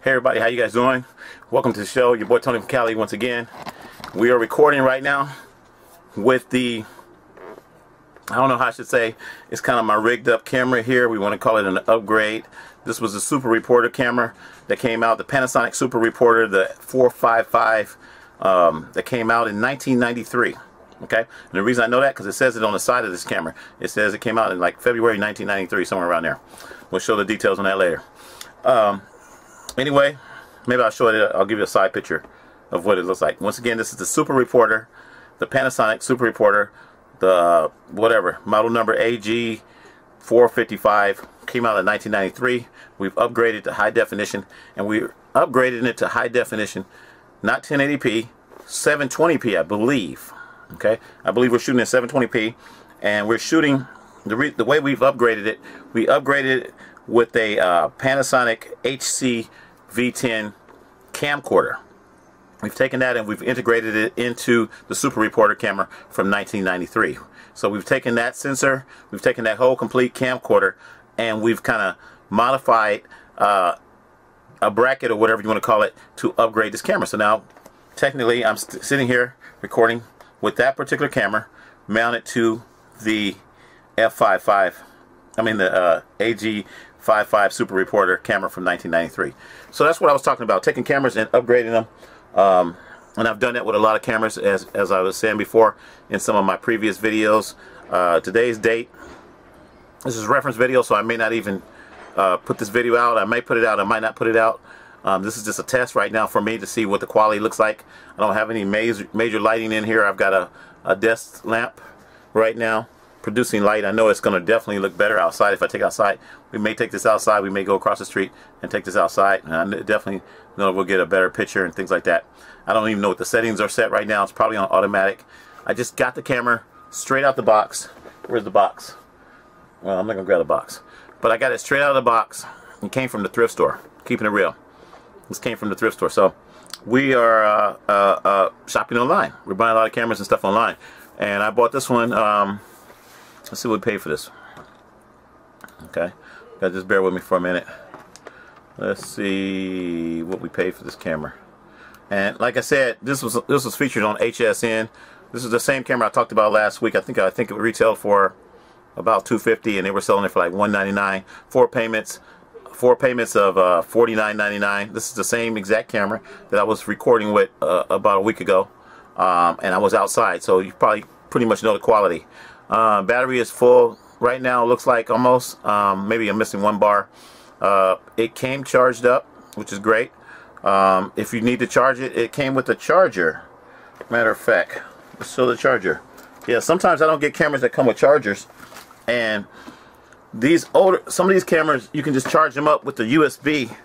Hey everybody, how you guys doing? Welcome to the show. Your boy Tony from Cali once again. We are recording right now with the, I don't know how I should say, it's kind of my rigged up camera here. We want to call it an upgrade. This was the Super Reporter camera that came out, the Panasonic Super Reporter, the 455 that came out in 1993. Okay, and the reason I know that because it says it on the side of this camera. It says it came out in like February 1993, somewhere around there. We'll show the details on that later. Anyway, maybe I'll show it. I'll give you a side picture of what it looks like. Once again, this is the Super Reporter, the Panasonic Super Reporter, the whatever model number AG455, came out in 1993. We've upgraded to high definition, and we upgraded it to high definition, not 1080p, 720p, I believe. Okay, I believe we're shooting at 720p, and we're shooting the way we've upgraded it. We upgraded it with a Panasonic HC V10 camcorder. We've taken that and we've integrated it into the Super Reporter camera from 1993. So we've taken that sensor, we've taken that whole complete camcorder, and we've kind of modified a bracket or whatever you want to call it to upgrade this camera. So now, technically, I'm sitting here recording with that particular camera mounted to the F55. I mean the AG55 Super Reporter camera from 1993. So that's what I was talking about, taking cameras and upgrading them. And I've done that with a lot of cameras, as I was saying before in some of my previous videos. Today's date, this is a reference video, so I may not even put this video out. I may put it out, I might not put it out. This is just a test right now for me to see what the quality looks like. I don't have any major lighting in here. I've got a desk lamp right now producing light. I know it's going to definitely look better outside if I take it outside. We may take this outside. We may go across the street and take this outside, and I definitely know we'll get a better picture and things like that. I don't even know what the settings are set right now. It's probably on automatic. I just got the camera straight out the box. Where's the box? Well, I'm not going to grab the box, but I got it straight out of the box. It came from the thrift store, keeping it real. This came from the thrift store. So we are shopping online. We're buying a lot of cameras and stuff online, and I bought this one. Let's see what we paid for this. Okay, just bear with me for a minute. Let's see what we paid for this camera. And like I said, this was featured on HSN. This is the same camera I talked about last week. I think it retailed for about $250, and they were selling it for like $199. Four payments of $49.99. This is the same exact camera that I was recording with about a week ago, and I was outside, so you probably pretty much know the quality. Battery is full right now. It looks like almost. Maybe I'm missing one bar. It came charged up, which is great. If you need to charge it, it came with a charger. Matter of fact, let's show the charger. Yeah, sometimes I don't get cameras that come with chargers, and some of these cameras you can just charge them up with the USB,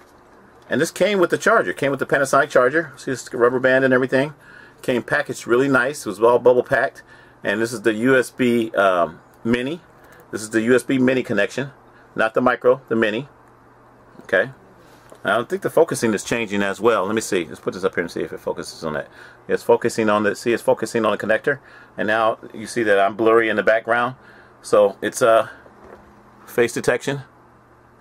and this came with the charger. Came with the Panasonic charger. See this rubber band and everything. Came packaged really nice. It was all bubble packed. And this is the USB mini. This is the USB mini connection, not the micro, the mini. Okay. I don't think the focusing is changing as well. Let me see. Let's put this up here and see if it focuses on that. It's focusing on the. See, it's focusing on the connector, and now you see that I'm blurry in the background. So it's face detection.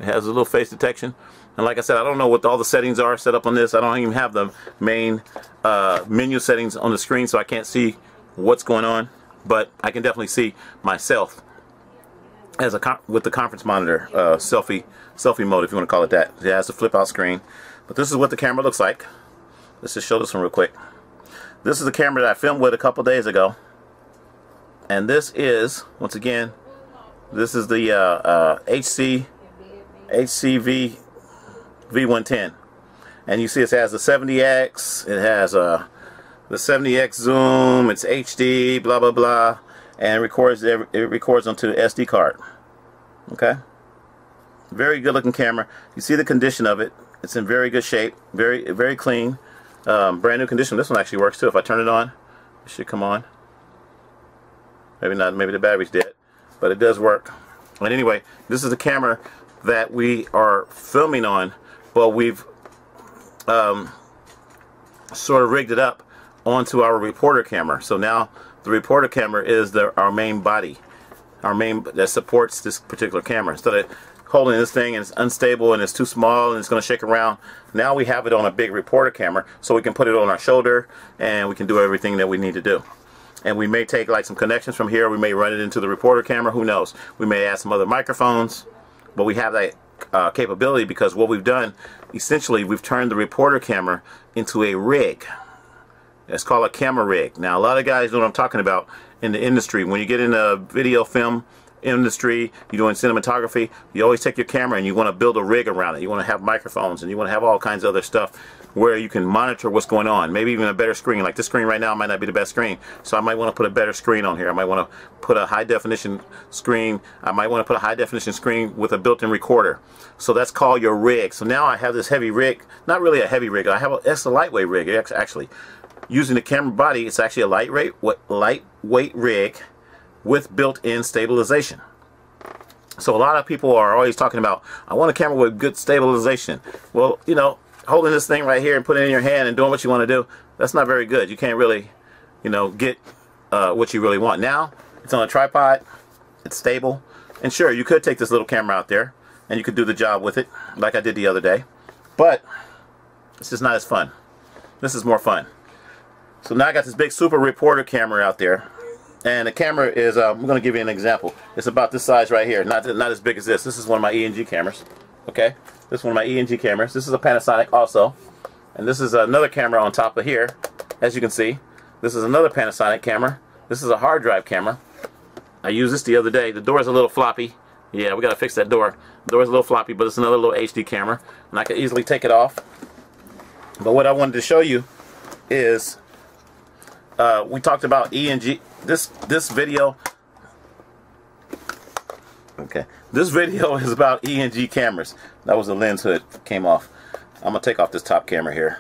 It has a little face detection. And like I said, I don't know what all the settings are set up on this. I don't even have the main menu settings on the screen, so I can't see what's going on. But I can definitely see myself as with the conference monitor, selfie mode, if you want to call it that. It has a flip out screen. But this is what the camera looks like. Let's just show this one real quick. This is the camera that I filmed with a couple days ago, and this is, once again, this is the HCV V110, and you see it has the 70x. It has the 70x zoom. It's HD, blah blah blah, and it records onto SD card. Okay, very good looking camera. You see the condition of it. It's in very good shape, very clean, brand new condition. This one actually works too. If I turn it on, it should come on. Maybe not. Maybe the battery's dead, but it does work. But anyway, this is the camera that we are filming on, but we've sort of rigged it up onto our reporter camera. So now the reporter camera is our main body, that supports this particular camera. Instead of holding this thing and it's unstable and it's too small and it's going to shake around. Now we have it on a big reporter camera, so we can put it on our shoulder and we can do everything that we need to do. And we may take like some connections from here, we may run it into the reporter camera, who knows. We may add some other microphones, but we have that capability because what we've done, essentially we've turned the reporter camera into a rig. It's called a camera rig. Now a lot of guys know what I'm talking about in the industry. When you get in a video film industry, you're doing cinematography, you always take your camera and you want to build a rig around it. You want to have microphones and you want to have all kinds of other stuff where you can monitor what's going on. Maybe even a better screen. Like this screen right now might not be the best screen, so I might want to put a better screen on here. I might want to put a high definition screen. I might want to put a high definition screen with a built-in recorder. So that's called your rig. So now I have this heavy rig, not really a heavy rig, it's a lightweight rig. It's actually using the camera body. It's actually a lightweight rig with built-in stabilization. So a lot of people are always talking about, I want a camera with good stabilization. Well, you know, holding this thing right here and putting it in your hand and doing what you want to do, that's not very good. You can't really, you know, get what you really want. Now it's on a tripod, it's stable, and sure, you could take this little camera out there and you could do the job with it like I did the other day, but it's just not as fun. This is more fun. So now I got this big super reporter camera out there, and the camera is, I'm going to give you an example. It's about this size right here, not as big as this. This is one of my ENG cameras, okay? This is one of my ENG cameras. This is a Panasonic also, and this is another camera on top of here, as you can see. This is another Panasonic camera. This is a hard drive camera. I used this the other day. The door is a little floppy. Yeah, we got to fix that door. The door is a little floppy, but it's another little HD camera, and I can easily take it off. But what I wanted to show you is, we talked about ENG. This video, okay, this video is about ENG cameras. That was the lens hood came off. I'm gonna take off this top camera here.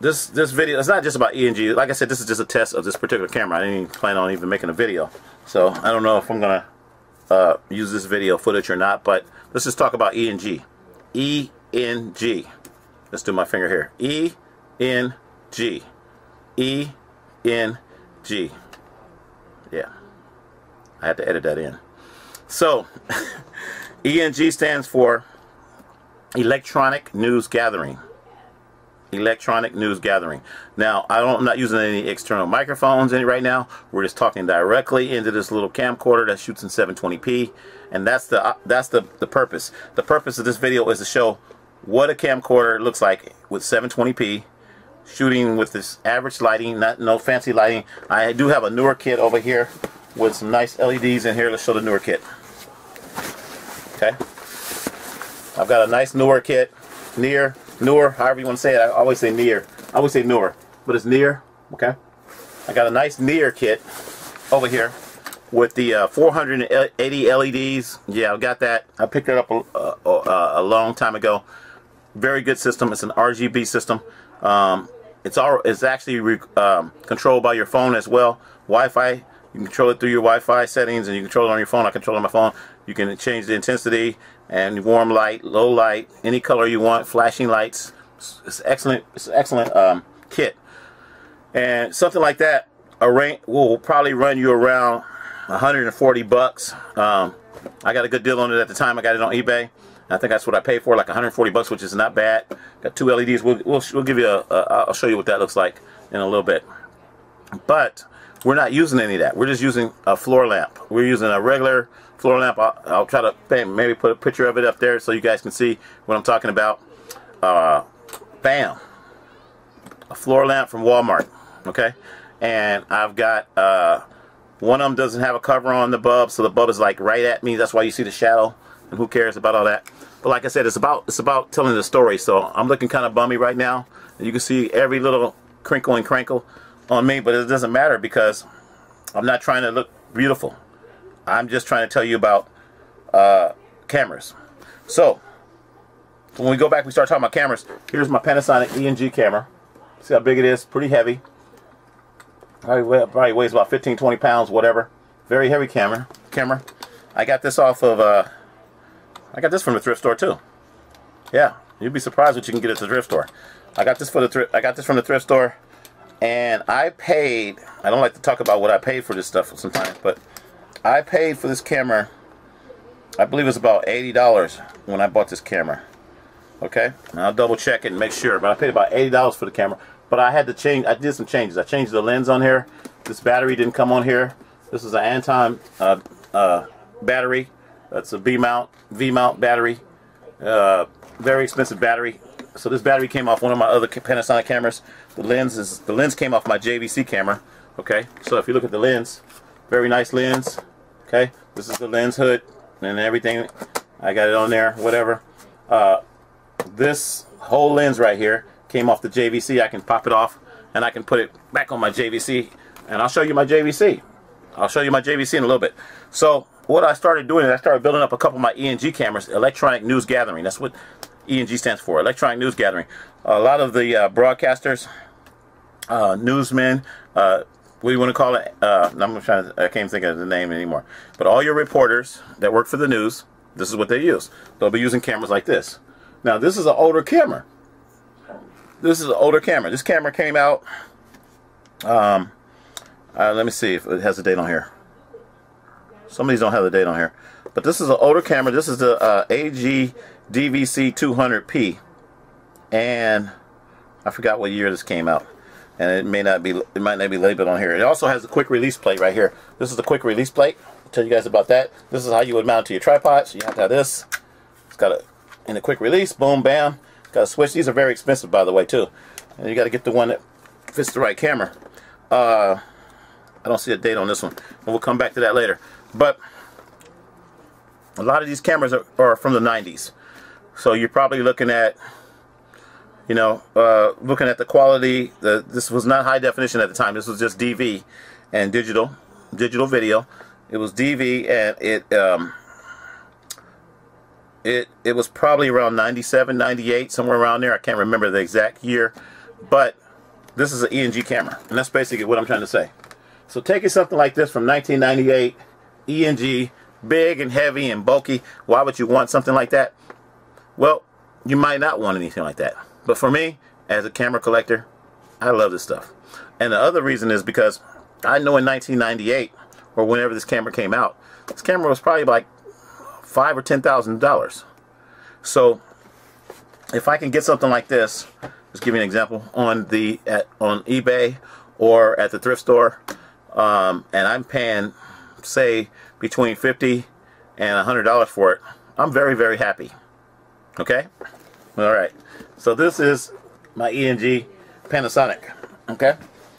This video, it's not just about ENG. Like I said, this is just a test of this particular camera. I didn't even plan on even making a video, so I don't know if I'm gonna use this video footage or not. But let's just talk about ENG. ENG. Let's do my finger here. ENG. ENG. Yeah, I had to edit that in. So ENG stands for electronic news gathering. Electronic news gathering. Now I'm not using any external microphones right now. We're just talking directly into this little camcorder that shoots in 720p, and that's the purpose. The purpose of this video is to show what a camcorder looks like with 720p, shooting with this average lighting, no fancy lighting. I do have a newer kit over here with some nice LEDs in here. Let's show the newer kit. Okay, I've got a nice newer kit, newer, however you want to say it. I always say near. I always say newer, but it's near. Okay, I got a nice near kit over here with the 480 LEDs. Yeah, I got that. I picked it up a long time ago. Very good system. It's an RGB system. It's actually controlled by your phone as well. Wi-Fi. You can control it through your Wi-Fi settings, and you control it on your phone. I control it on my phone. You can change the intensity and warm light, low light, any color you want, flashing lights. It's excellent. It's an excellent kit. And something like that will probably run you around 140 bucks. I got a good deal on it at the time. I got it on eBay. I think that's what I paid for, like 140 bucks, which is not bad. Got two LEDs. We'll give you I'll show you what that looks like in a little bit. But we're not using any of that. We're just using a floor lamp. We're using a regular floor lamp. I'll try to maybe put a picture of it up there so you guys can see what I'm talking about. Bam. A floor lamp from Walmart. Okay. And I've got one of them doesn't have a cover on the bulb, so the bulb is like right at me. That's why you see the shadow. And who cares about all that? But like I said, it's about telling the story. So I'm looking kind of bummy right now. You can see every little crinkle and crankle on me, but it doesn't matter because I'm not trying to look beautiful. I'm just trying to tell you about cameras. So when we go back, we start talking about cameras. Here's my Panasonic ENG camera. See how big it is? Pretty heavy. Probably weighs about 15-20 pounds, whatever. Very heavy camera. I got this off of I got this from the thrift store too. Yeah, you'd be surprised what you can get at the thrift store. I got this from the thrift store, and I paid. I don't like to talk about what I paid for this stuff sometimes, but I paid for this camera I believe it was about $80 when I bought this camera. Okay, and I'll double check it and make sure, but I paid about $80 for the camera. But I had to change, I did some changes. I changed the lens on here. This battery didn't come on here. This is an Anton battery. That's a V-mount battery. Very expensive battery. So this battery came off one of my other Panasonic cameras. The lens came off my JVC camera. Okay, so if you look at the lens, very nice lens. Okay, this is the lens hood and everything. I got it on there, whatever. This whole lens right here came off the JVC. I can pop it off and I can put it back on my JVC, and I'll show you my JVC. I'll show you my JVC in a little bit. So what I started doing is I started building up a couple of my ENG cameras, electronic news gathering. That's what ENG stands for, electronic news gathering. A lot of the broadcasters, newsmen, what do you want to call it? I can't think of the name anymore. But all your reporters that work for the news, this is what they use. They'll be using cameras like this. Now this is an older camera. This is an older camera. This camera came out, let me see if it has a date on here. Some of these don't have the date on here. But this is an older camera. This is the AG DVC 200p. And I forgot what year this came out. And it might not be labeled on here. It also has a quick release plate right here. This is the quick release plate. I'll tell you guys about that. This is how you would mount it to your tripod. So you have to have this. It's got a in a quick release, boom, bam. Got a switch. These are very expensive, by the way, too. And you got to get the one that fits the right camera. I don't see a date on this one, and we'll come back to that later. But a lot of these cameras are from the 90s, so you're probably looking at, you know, looking at the quality. This was not high definition at the time. This was just DV and digital video. It was DV, and it was probably around 97, 98, somewhere around there. I can't remember the exact year, but this is an ENG camera, and that's basically what I'm trying to say. So taking something like this from 1998, ENG, big and heavy and bulky, why would you want something like that? Well, you might not want anything like that. But for me, as a camera collector, I love this stuff. And the other reason is because I know in 1998, or whenever this camera came out, this camera was probably like $5,000 or $10,000. So if I can get something like this, just give you an example, on eBay or at the thrift store, and I'm paying, say, between $50 and $100 for it, I'm very, very happy. Okay? Alright. So this is my ENG Panasonic. Okay?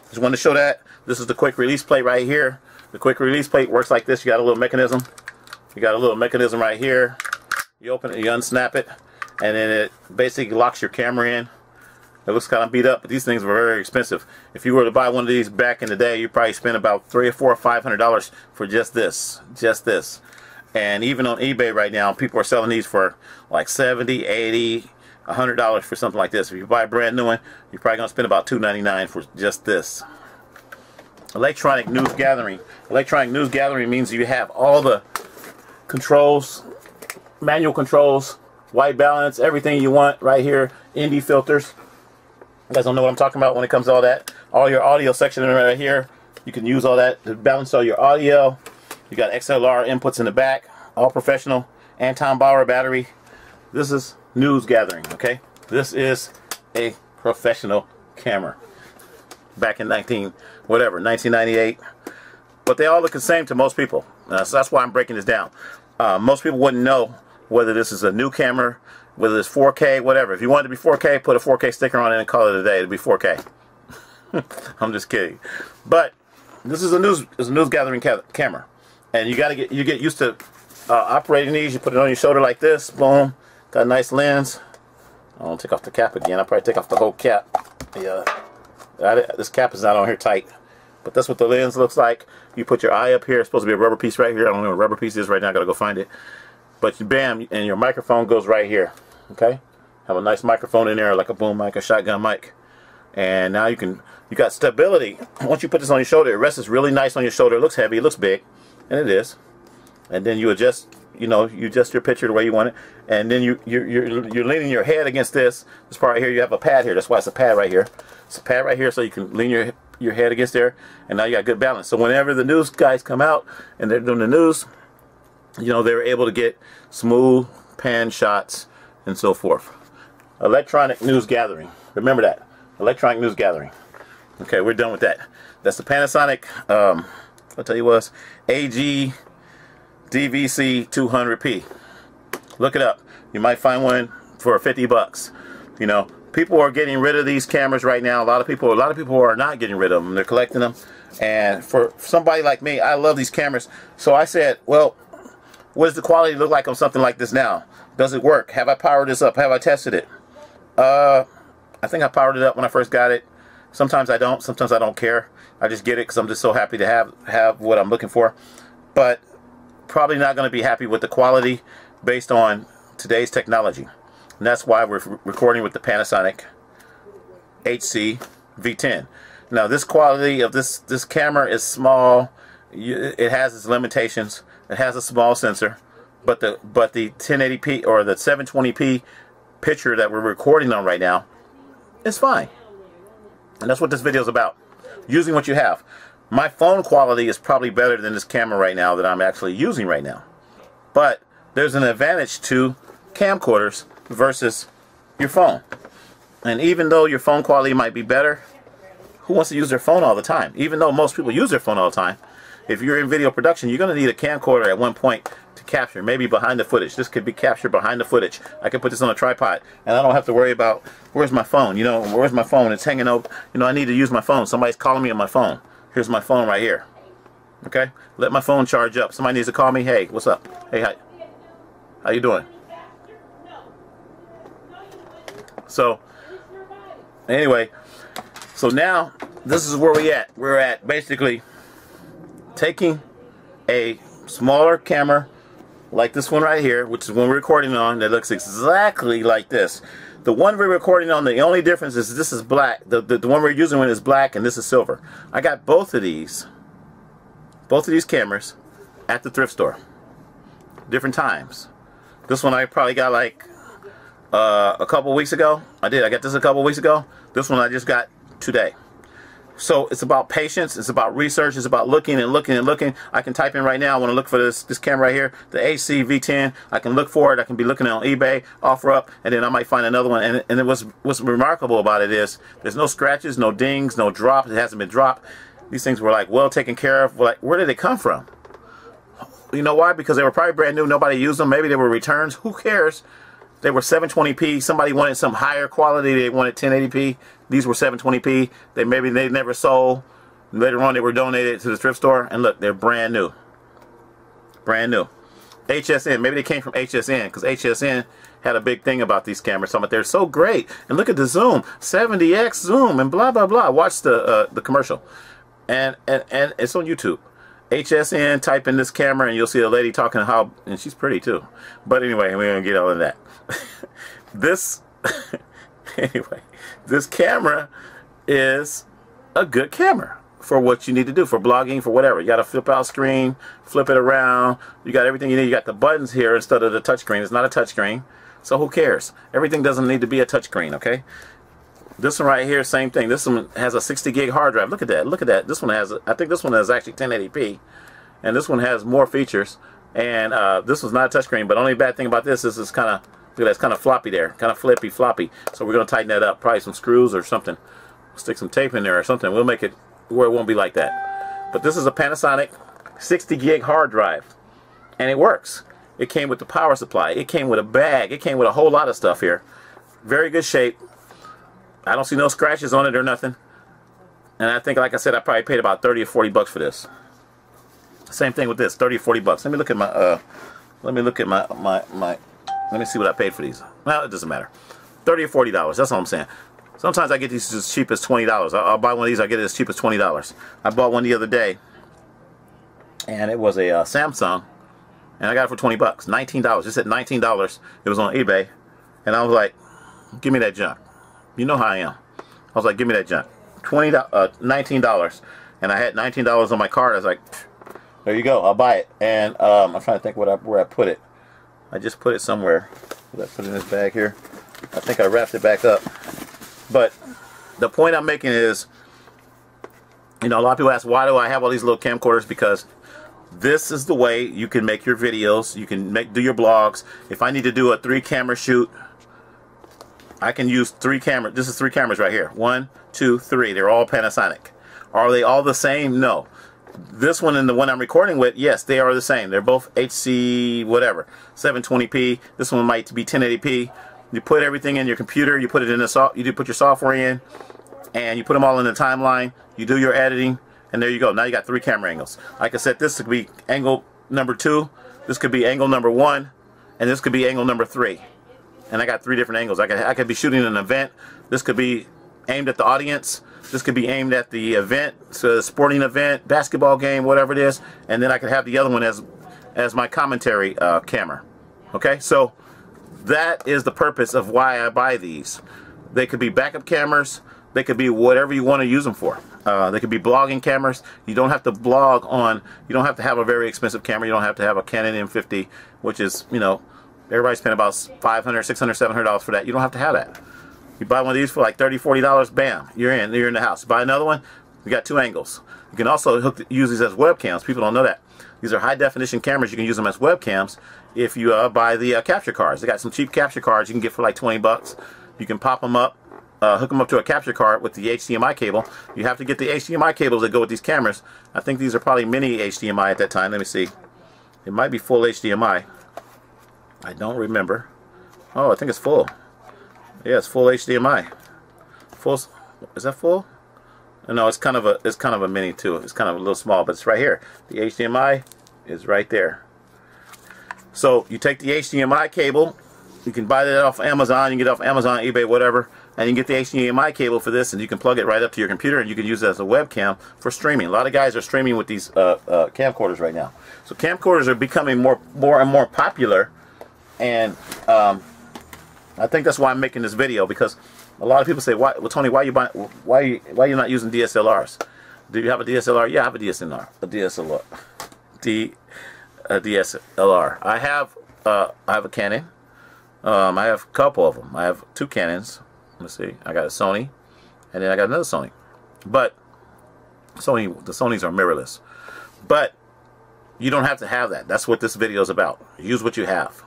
Just wanted to show that. This is the quick release plate right here. The quick release plate works like this. You got a little mechanism. You got a little mechanism right here. You open it, you unsnap it, and then it basically locks your camera in. It looks kind of beat up, but these things were very expensive. If you were to buy one of these back in the day, you probably spend about $300 or $400 or $500 for just this. And even on eBay right now, people are selling these for like $70, $80, $100 for something like this. If you buy a brand new one, you're probably gonna spend about $299 for just this. Electronic news gathering. Electronic news gathering means you have all the controls, manual controls, white balance, everything you want right here. ND filters. You guys don't know what I'm talking about when it comes to all that. All your audio section right here. You can use all that to balance all your audio. You got XLR inputs in the back. All professional. Anton Bauer battery. This is news gathering, okay? This is a professional camera. Back in 1998. But they all look the same to most people. So that's why I'm breaking this down. Most people wouldn't know whether this is a new camera, whether it's 4K, whatever. If you want it to be 4K, put a 4K sticker on it and call it a day. It'll be 4K. I'm just kidding. But this is a news gathering camera, and you get used to operating these. You put it on your shoulder like this. Boom. Got a nice lens. I won't take off the cap again. I'll probably take off the whole cap. Yeah. This cap is not on here tight. But that's what the lens looks like. You put your eye up here. It's supposed to be a rubber piece right here. I don't know what a rubber piece is right now. I gotta go find it. But bam, and your microphone goes right here. Okay? Have a nice microphone in there, like a boom mic, a shotgun mic. And now you got stability. Once you put this on your shoulder, it rests really nice on your shoulder. It looks heavy, it looks big, and it is. And then you adjust, you adjust your picture the way you want it. And then you're leaning your head against this part right here. You have a pad here. That's why it's a pad right here. It's a pad right here, so you can lean your head against there, and now you got good balance. So whenever the news guys come out and they're doing the news, you know, they were able to get smooth pan shots and so forth. Electronic news gathering. Remember that. Electronic news gathering. Okay, we're done with that. That's the Panasonic, I'll tell you what, AG DVC 200p. Look it up. You might find one for 50 bucks. You know, people are getting rid of these cameras right now. A lot of people are not getting rid of them. They're collecting them. And for somebody like me, I love these cameras. So I said, well, what does the quality look like on something like this now? Does it work? Have I powered this up? Have I tested it? I think I powered it up when I first got it. Sometimes I don't. Sometimes I don't care. I just get it because I'm just so happy to have what I'm looking for. But probably not going to be happy with the quality based on today's technology. And that's why we're recording with the Panasonic HC V10. Now this quality of this camera is small. It has its limitations. It has a small sensor, but the 1080p or the 720p picture that we're recording on right now is fine. And that's what this video is about. Using what you have. My phone quality is probably better than this camera right now that I'm actually using right now. But there's an advantage to camcorders versus your phone. And even though your phone quality might be better, who wants to use their phone all the time? Even though most people use their phone all the time, if you're in video production, you're going to need a camcorder at one point to capture, maybe behind the footage. This could be captured behind the footage. I can put this on a tripod, and I don't have to worry about, where's my phone? You know, where's my phone? It's hanging over. You know, I need to use my phone. Somebody's calling me on my phone. Here's my phone right here. Okay? Let my phone charge up. Somebody needs to call me. Hey, what's up? Hey, hi. How you doing? So, anyway, so now, this is where we at. We're at basically taking a smaller camera like this one right here, which is one we're recording on, that looks exactly like this. The one we're recording on, the only difference is this is black. The one we're using is black and this is silver. I got both of these cameras at the thrift store. Different times. This one I probably got like a couple weeks ago. I got this a couple weeks ago. This one I just got today. So it's about patience, it's about research, it's about looking and looking and looking. I can type in right now, I want to look for this camera right here, the HC V10. I can look for it, I can be looking on eBay, OfferUp, and then I might find another one. And what's remarkable about it is there's no scratches, no dings, no drops. It hasn't been dropped. These things were like well taken care of. Like, where did they come from? You know why? Because they were probably brand new, nobody used them. Maybe they were returns, who cares? They were 720p. Somebody wanted some higher quality. They wanted 1080p. These were 720p. They never sold. Later on, they were donated to the thrift store. And look, they're brand new. Brand new. HSN. Maybe they came from HSN because HSN had a big thing about these cameras. But they're so great. And look at the zoom, 70x zoom, and blah blah blah. Watch the commercial, and it's on YouTube. HSN, type in this camera and you'll see a lady talking how, and she's pretty too. But anyway, we're gonna get all of that. Anyway, this camera is a good camera for what you need to do, for blogging, for whatever. You got a flip out screen, flip it around. You got everything you need. You got the buttons here instead of the touch screen. It's not a touch screen, so who cares? Everything doesn't need to be a touch screen, okay? This one right here, same thing. This one has a 60 gig hard drive. Look at that. Look at that. This one has, I think this one has actually 1080p. And this one has more features. And this was not a touchscreen. But the only bad thing about this is it's kind of, look at that, it's kind of floppy there. Kind of flippy, floppy. So we're going to tighten that up. Probably some screws or something. Stick some tape in there or something. We'll make it where it won't be like that. But this is a Panasonic 60 gig hard drive. And it works. It came with the power supply. It came with a bag. It came with a whole lot of stuff here. Very good shape. I don't see no scratches on it or nothing. And I think, like I said, I probably paid about 30 or 40 bucks for this. Same thing with this, 30 or 40 bucks. Let me look at my let me see what I paid for these. Well, it doesn't matter. 30 or 40 dollars. That's all I'm saying. Sometimes I get these as cheap as $20. I'll buy one of these, I get it as cheap as $20. I bought one the other day and it was a Samsung, and I got it for 20 bucks. $19. It said $19. It was on eBay, and I was like, give me that junk. You know how I am. I was like, give me that junk. $19, and I had $19 on my card. I was like, there you go, I'll buy it. And I'm trying to think where I put it. I just put it somewhere. Did I put it in this bag here? I think I wrapped it back up. But the point I'm making is, you know, a lot of people ask, why do I have all these little camcorders? Because This is the way you can make your videos. You can do your blogs. If I need to do a 3-camera shoot, I can use 3 cameras. This is 3 cameras right here. 1, 2, 3. They're all Panasonic. Are they all the same? No. This one and the one I'm recording with, yes, they are the same. They're both HC whatever, 720p. This one might be 1080p. You put everything in your computer. You put it in you put your software in, and you put them all in the timeline. You do your editing, and there you go. Now you got 3 camera angles. Like I said, this could be angle number 2. This could be angle number 1, and this could be angle number 3. And I got 3 different angles. I could be shooting an event. This could be aimed at the audience. This could be aimed at the event, so a sporting event, basketball game, whatever it is. And then I could have the other one as my commentary camera. Okay, so that is the purpose of why I buy these. They could be backup cameras. They could be whatever you want to use them for. They could be blogging cameras. You don't have to blog on. You don't have to have a very expensive camera. You don't have to have a Canon M50, which is, you know, everybody's spent about $500, $600, $700 for that. You don't have to have that. You buy one of these for like $30, $40, bam, you're in the house. Buy another one, you got 2 angles. You can also use these as webcams. People don't know that. These are high definition cameras. You can use them as webcams if you buy the capture cards. They got some cheap capture cards you can get for like 20 bucks. You can pop them up, hook them up to a capture card with the HDMI cable. You have to get the HDMI cables that go with these cameras. I think these are probably mini HDMI at that time. Let me see. It might be full HDMI. I don't remember. Oh, I think it's full. Yeah, it's full HDMI. Full, is that full? No, it's kind of a mini too. It's kind of a little small, but it's right here. The HDMI is right there. So you take the HDMI cable. You can buy that off Amazon. You can get it off Amazon, eBay, whatever, and you can get the HDMI cable for this, and you can plug it right up to your computer, and you can use it as a webcam for streaming. A lot of guys are streaming with these camcorders right now. So camcorders are becoming more and more popular, and I think that's why I'm making this video, because a lot of people say, "Why, well, Tony, why you not using DSLRs? Do you have a DSLR?" Yeah, I have a DSLR. A DSLR. I have a Canon. I have a couple of them. I have 2 Canons. Let's see. I got a Sony, and then I got another Sony. But the Sonys are mirrorless. But you don't have to have that. That's what this video is about. Use what you have.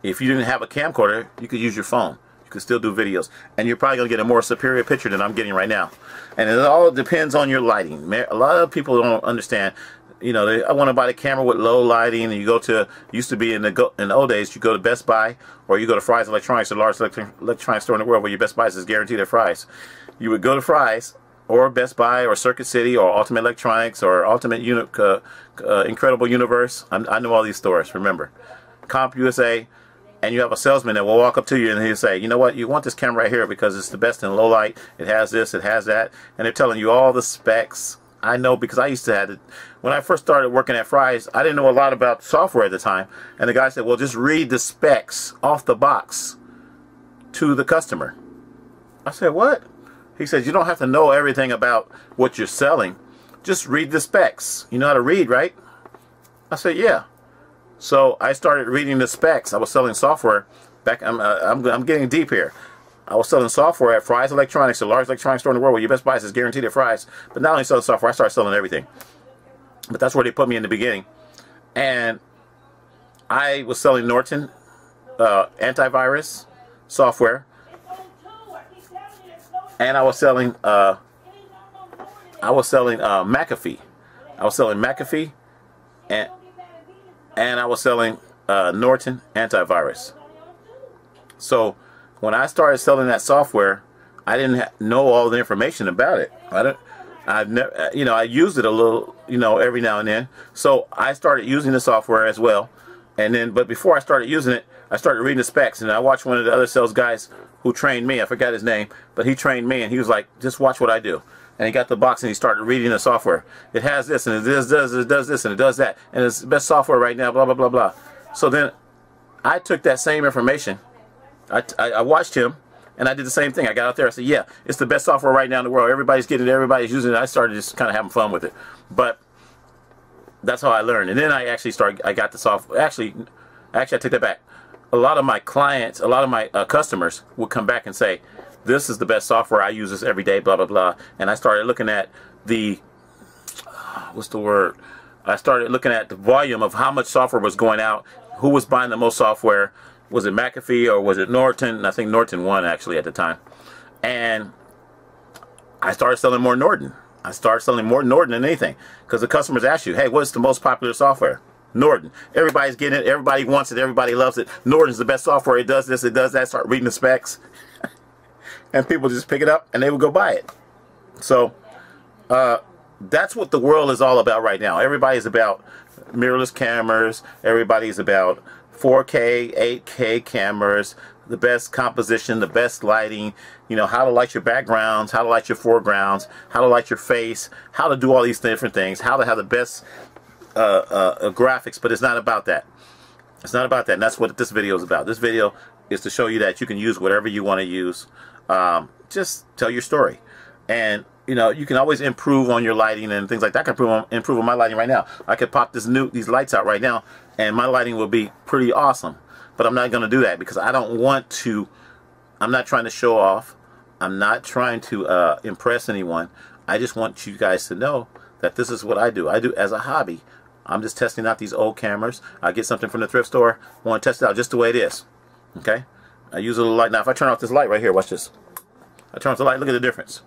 If you didn't have a camcorder, you could use your phone. You could still do videos. And you're probably going to get a more superior picture than I'm getting right now. And it all depends on your lighting. A lot of people don't understand. You know, I want to buy the camera with low lighting. And you go to, used to be in the old days, you go to Best Buy, or you go to Fry's Electronics, the largest electronic store in the world, where your Best Buy is guaranteed at Fry's. You would go to Fry's, or Best Buy, or Circuit City, or Ultimate Electronics, or Ultimate Incredible Universe. I know all these stores, remember. CompUSA. And you have a salesman that will walk up to you and he'll say, you know what, you want this camera right here because it's the best in low light. It has this, it has that. And they're telling you all the specs. I know because I used to have it. When I first started working at Fry's, I didn't know a lot about software at the time. And the guy said, well, just read the specs off the box to the customer. I said, what? He said, you don't have to know everything about what you're selling. Just read the specs. You know how to read, right? I said, yeah. So I started reading the specs. I was selling software back. I'm getting deep here. I was selling software at Fry's Electronics, the largest electronics store in the world, where your Best Buy is guaranteed at Fry's. But not only selling software, I started selling everything. But that's where they put me in the beginning. And I was selling Norton antivirus software, and I was selling McAfee. I was selling McAfee, and I was selling Norton antivirus. So when I started selling that software, I didn't know all the information about it. I used it a little, every now and then. So I started using the software as well. And then, but before I started using it, I started reading the specs, and I watched one of the other sales guys who trained me. I forgot his name, but he trained me, and he was like, just watch what I do. And he got the box and he started reading the software. It has this and it does this and it does that. And it's the best software right now, blah, blah, blah, blah. So then I took that same information. I watched him and I did the same thing. I got out there. I said, yeah, it's the best software right now in the world. Everybody's getting it. Everybody's using it. I started just kind of having fun with it. But that's how I learned. And then I got the software. Actually, I take that back. A lot of my clients, a lot of my customers would come back and say, this is the best software. I use this every day, blah, blah, blah. And I started looking at the, what's the word? I started looking at the volume of how much software was going out, who was buying the most software. Was it McAfee or was it Norton? I think Norton won actually at the time. And I started selling more Norton. I started selling more Norton than anything, because the customers ask you, hey, what's the most popular software? Norton. Everybody's getting it. Everybody wants it. Everybody loves it. Norton's the best software. It does this. It does that. Start reading the specs. And people just pick it up and they would go buy it. So that's what the world is all about right now. Everybody's about mirrorless cameras. Everybody's about 4K, 8K cameras, the best composition, the best lighting, you know, how to light your backgrounds, how to light your foregrounds, how to light your face, how to do all these different things, how to have the best graphics. But it's not about that. It's not about that. And that's what this video is about. This video is to show you that you can use whatever you want to use. Just tell your story. And you know, you can always improve on your lighting and things like that. I can improve on my lighting right now. I could pop these lights out right now and my lighting will be pretty awesome. But I'm not going to do that because I don't want to. I'm not trying to show off. I'm not trying to impress anyone. I just want you guys to know that this is what I do. I do as a hobby. I'm just testing out these old cameras. I get something from the thrift store. I want to test it out just the way it is. Okay? I use a little light. Now if I turn off this light right here, watch this. I turn off the light, look at the difference.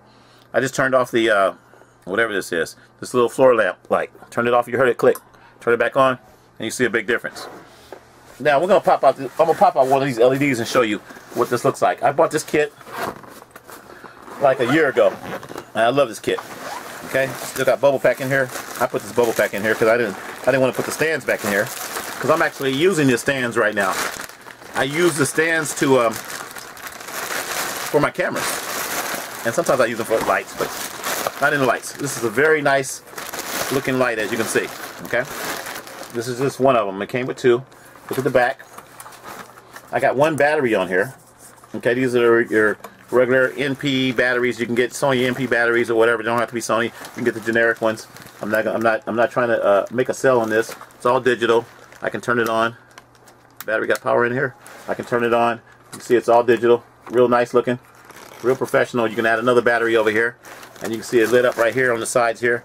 I just turned off the, whatever this is, this little floor lamp light. Turn it off, you heard it click. Turn it back on, and you see a big difference. Now we're gonna pop out. I'm gonna pop out one of these LEDs and show you what this looks like. I bought this kit like a year ago, and I love this kit. Okay, still got bubble pack in here. I put this bubble pack in here because I didn't want to put the stands back in here because I'm actually using the stands right now. I use the stands to for my cameras, and sometimes I use them for lights, but not in the lights. This is a very nice looking light, as you can see. Okay, this is just one of them. It came with two. Look at the back. I got one battery on here. Okay, these are your regular NP batteries. You can get Sony NP batteries or whatever. They don't have to be Sony. You can get the generic ones. I'm not trying to make a sell on this. It's all digital. I can turn it on. Battery got power in here. I can turn it on. You see, it's all digital. Real nice looking. Real professional. You can add another battery over here, and you can see it lit up right here on the sides here.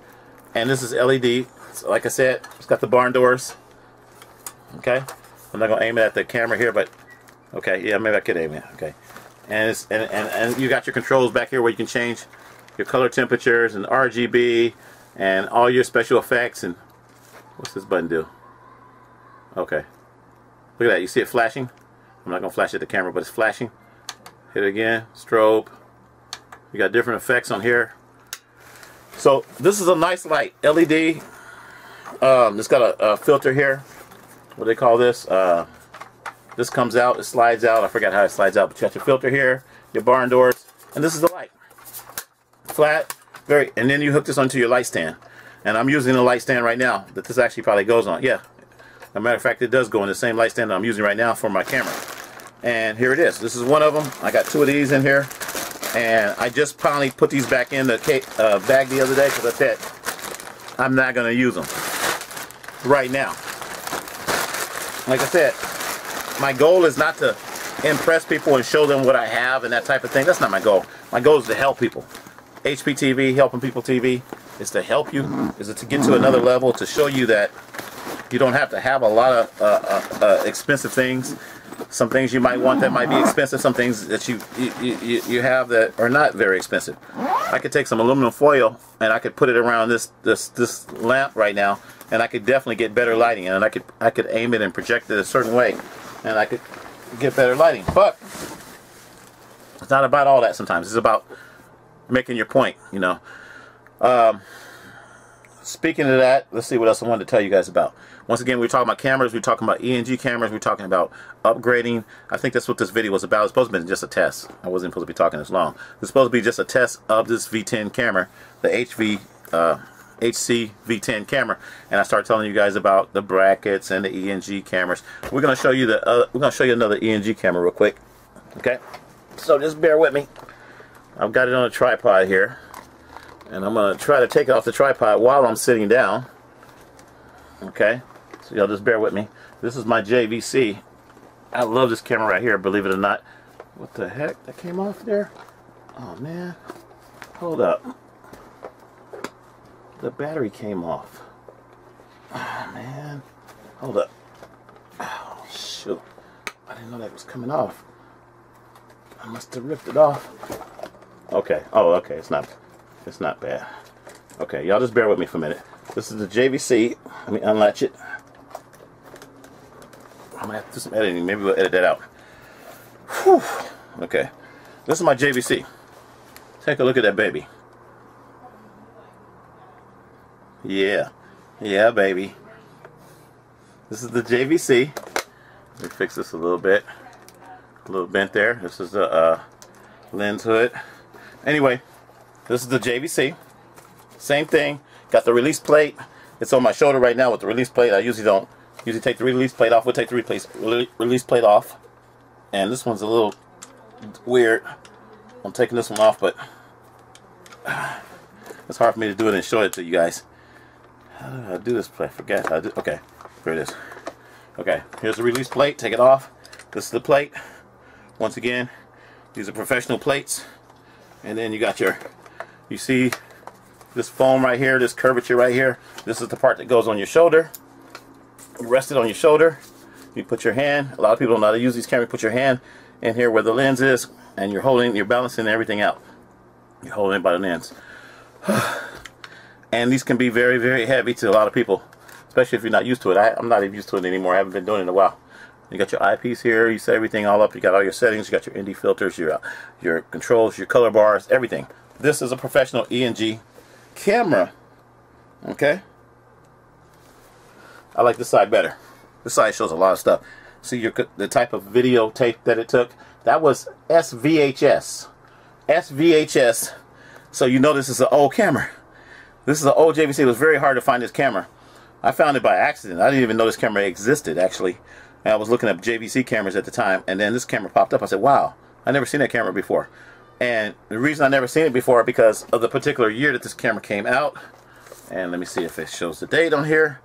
And this is LED. So like I said, it's got the barn doors. Okay. I'm not gonna aim it at the camera here, but okay, yeah, maybe I could aim it. Okay, and it's and you got your controls back here where you can change your color temperatures and RGB and all your special effects. And what's this button do? Okay, look at that. You see it flashing? I'm not gonna flash it at the camera, but it's flashing. Hit it again. Strobe. You got different effects on here. So this is a nice light, LED. It's got a filter here. What do they call this? This comes out, it slides out. I forgot how it slides out, but you got your filter here, your barn doors, and this is the light. Flat, and then you hook this onto your light stand. And I'm using a light stand right now that this actually probably goes on. Yeah, as a matter of fact, it does go in the same light stand that I'm using right now for my camera. And here it is. This is one of them. I got two of these in here, and I just finally put these back in the bag the other day because I said I'm not going to use them right now. Like I said, my goal is not to impress people and show them what I have and that type of thing. That's not my goal. My goal is to help people. HPTV, Helping People TV, is to help you, is to get to another level, to show you that you don't have to have a lot of expensive things. Some things you might want that might be expensive, some things that you have that are not very expensive. I could take some aluminum foil and I could put it around this lamp right now, and I could definitely get better lighting, and I could aim it and project it a certain way, and I could get better lighting. But it's not about all that. Sometimes it's about making your point, you know. Speaking of that, let's see what else I wanted to tell you guys about. Once again, we're talking about cameras, we're talking about ENG cameras, we're talking about upgrading. I think that's what this video was about. It's supposed to be just a test. I wasn't supposed to be talking this long. It's supposed to be just a test of this V10 camera, the HC V10 camera, and I started telling you guys about the brackets and the ENG cameras. We're going to show you another ENG camera real quick. Okay, so just bear with me. I've got it on a tripod here, and I'm going to try to take it off the tripod while I'm sitting down. Okay, so y'all just bear with me. This is my JVC. I love this camera right here, believe it or not. What the heck? That came off there? Oh man, hold up. The battery came off. Oh, man. Hold up. Oh, shoot. I didn't know that was coming off. I must have ripped it off. Okay. Oh, okay. It's not bad. Okay, y'all just bear with me for a minute. This is the JVC. Let me unlatch it. I'm gonna have to do some editing. Maybe we'll edit that out. Whew. Okay. This is my JVC. Take a look at that baby. Yeah. Yeah, baby. This is the JVC. Let me fix this a little bit. A little bent there. This is the lens hood. Anyway, this is the JVC. Same thing. Got the release plate. It's on my shoulder right now with the release plate. I usually don't take the release plate off. We'll take the release plate off. And this one's a little weird. I'm taking this one off, but it's hard for me to do it and show it to you guys. How do I do this plate? I forgot how to do. Okay, here it is. Okay, here's the release plate. Take it off. This is the plate. Once again, these are professional plates. And then you got you see this foam right here, this curvature right here. This is the part that goes on your shoulder. You rest it on your shoulder. You put your hand. A lot of people don't know how to use these cameras. Put your hand in here where the lens is, and you're balancing everything out. You're holding it by the lens. And these can be very, very heavy to a lot of people, especially if you're not used to it. I'm not even used to it anymore. I haven't been doing it in a while. You got your eyepiece here. You set everything all up. You got all your settings. You got your ND filters, your controls, your color bars, everything. This is a professional ENG camera. Okay. I like this side better. This side shows a lot of stuff. See the type of videotape that it took. That was SVHS. SVHS. So you know this is an old camera. This is an old JVC. It was very hard to find this camera. I found it by accident. I didn't even know this camera existed, actually. And I was looking up JVC cameras at the time, and then this camera popped up. I said, wow, I never seen that camera before. And the reason I never seen it before because of the particular year that this camera came out. And let me see if it shows the date on here.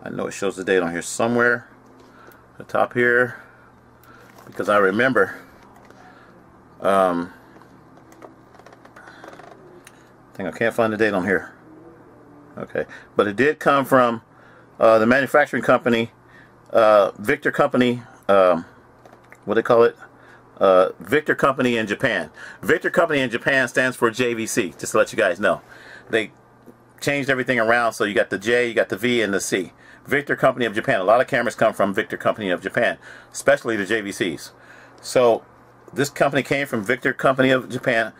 I know it shows the date on here somewhere. The top here. Because I remember I think I can't find the date on here. Okay, but it did come from the manufacturing company, Victor Company. What do they call it? Victor Company in Japan. Victor Company in Japan stands for JVC. Just to let you guys know, they changed everything around, so you got the J, you got the V, and the C. Victor Company of Japan. A lot of cameras come from Victor Company of Japan, especially the JVCs. So this company came from Victor Company of Japan.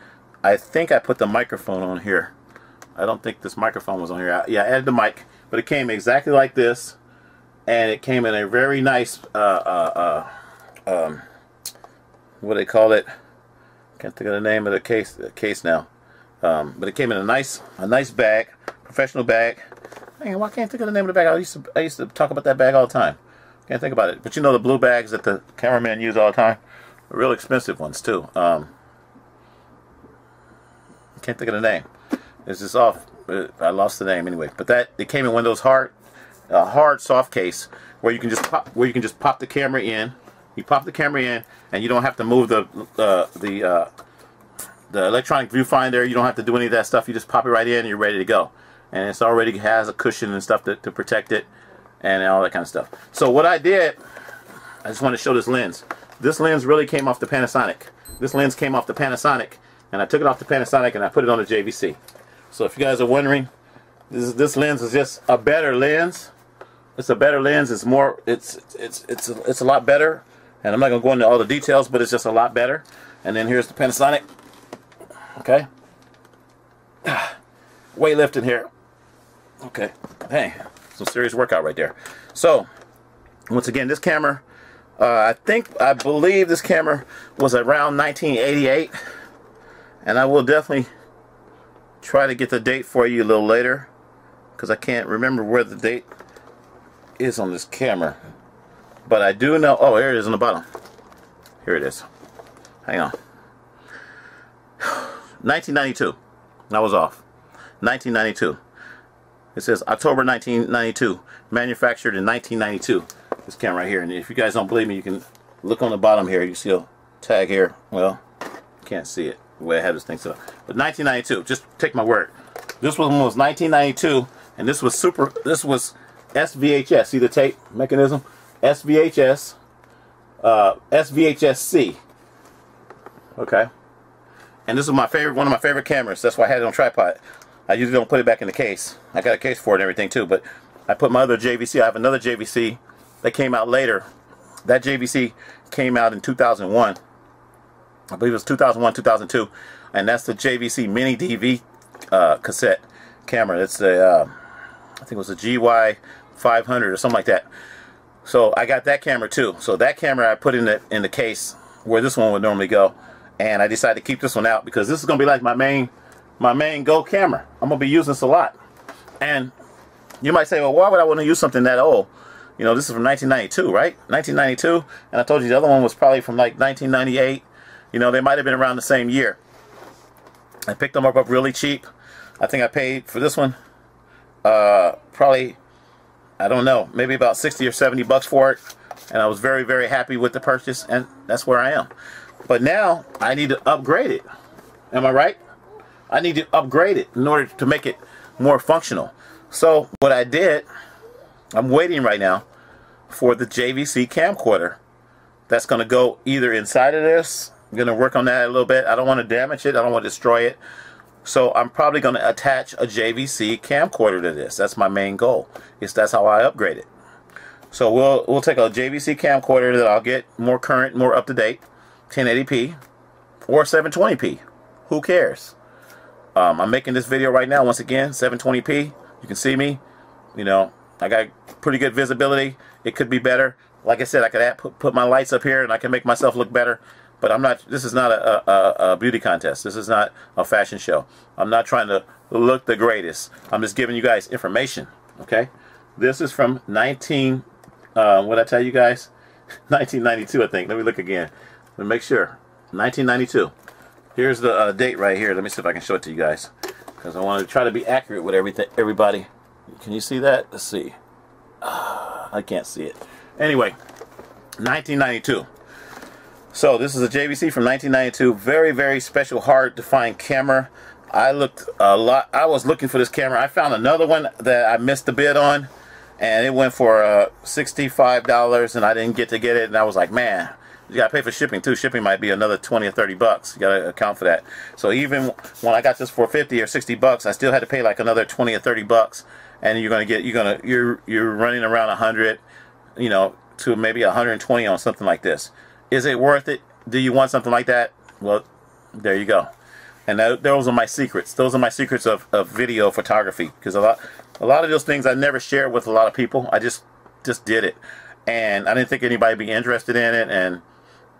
I think I put the microphone on here. I don't think this microphone was on here. Yeah, I added the mic, but it came exactly like this, and it came in a very nice what do they call it? Can't think of the name of the case now. But it came in a nice bag, professional bag. Man, why can't I think of the name of the bag? I used to talk about that bag all the time. Can't think about it. But you know the blue bags that the cameramen use all the time? Real expensive ones too. Can't think of the name. It's just off. I lost the name anyway. But it came in one of those hard soft case where you can just pop the camera in. You pop the camera in, and you don't have to move the electronic viewfinder. You don't have to do any of that stuff. You just pop it right in, and you're ready to go. And it's already has a cushion and stuff to protect it, and all that kind of stuff. So what I did, I just want to show this lens. This lens really came off the Panasonic. This lens came off the Panasonic, and I took it off the Panasonic and I put it on the JVC. So if you guys are wondering, this lens is just a better lens. It's a better lens. It's more. It's a lot better. And I'm not going to go into all the details, but it's just a lot better. And then here's the Panasonic. Okay. Weightlifting here. Okay. Hey, some serious workout right there. So, once again, this camera, I believe this camera was around 1988. And I will definitely try to get the date for you a little later, because I can't remember where the date is on this camera. But I do know, oh, here it is on the bottom. Here it is. Hang on. 1992. I was off. 1992. It says October 1992. Manufactured in 1992. This camera right here. And if you guys don't believe me, you can look on the bottom here. You see a tag here. Well, you can't see it the way I have this thing set up. But 1992. Just take my word. This one was 1992. And this was SVHS. See the tape mechanism? SVHS. SVHS-C. Okay. And this is my favorite, one of my favorite cameras. That's why I had it on tripod. I usually don't put it back in the case. I got a case for it and everything too, but I put my other JVC. I have another JVC that came out later. That JVC came out in 2001. I believe it was 2001, 2002. And that's the JVC Mini DV cassette camera. It's the, I think it was a GY 500 or something like that. So I got that camera too. So that camera I put in the case where this one would normally go. And I decided to keep this one out because this is going to be like my main Go camera. I'm going to be using this a lot. And you might say, well, why would I want to use something that old? You know, this is from 1992, right? 1992. And I told you the other one was probably from like 1998. You know, they might have been around the same year. I picked them up really cheap. I think I paid for this one probably, I don't know, maybe about 60 or 70 bucks for it. And I was very, very happy with the purchase. And that's where I am. But now I need to upgrade it. Am I right? I need to upgrade it in order to make it more functional. So what I did, I'm waiting right now for the JVC camcorder that's going to go either inside of this. I'm going to work on that a little bit. I don't want to damage it. I don't want to destroy it. So I'm probably going to attach a JVC camcorder to this. That's my main goal. That's how I upgrade it. So we'll take a JVC camcorder that I'll get more current, more up to date, 1080p or 720p. Who cares? I'm making this video right now, once again, 720p. You can see me. You know, I got pretty good visibility. It could be better. Like I said, I could put my lights up here and I can make myself look better. But I'm not. This is not a beauty contest. This is not a fashion show. I'm not trying to look the greatest. I'm just giving you guys information. Okay. This is from what did I tell you guys? 1992, I think. Let me look again. Let me make sure. 1992. Here's the date right here. Let me see if I can show it to you guys, because I want to try to be accurate with everybody. Can you see that? Let's see. I can't see it. Anyway, 1992. So this is a JVC from 1992. Very, very special, hard to find camera. I looked a lot. I was looking for this camera. I found another one that I missed the bid on, and it went for $65, and I didn't get it. And I was like, man, you gotta pay for shipping too. Shipping might be another 20 or 30 bucks. You gotta account for that. So even when I got this for 50 or 60 bucks, I still had to pay like another 20 or 30 bucks. And you're running around 100, you know, to maybe 120 on something like this. Is it worth it? Do you want something like that? Well, there you go. And those are my secrets. Those are my secrets of video photography. Because a lot of those things I never shared with a lot of people. I just did it, and I didn't think anybody would be interested in it. And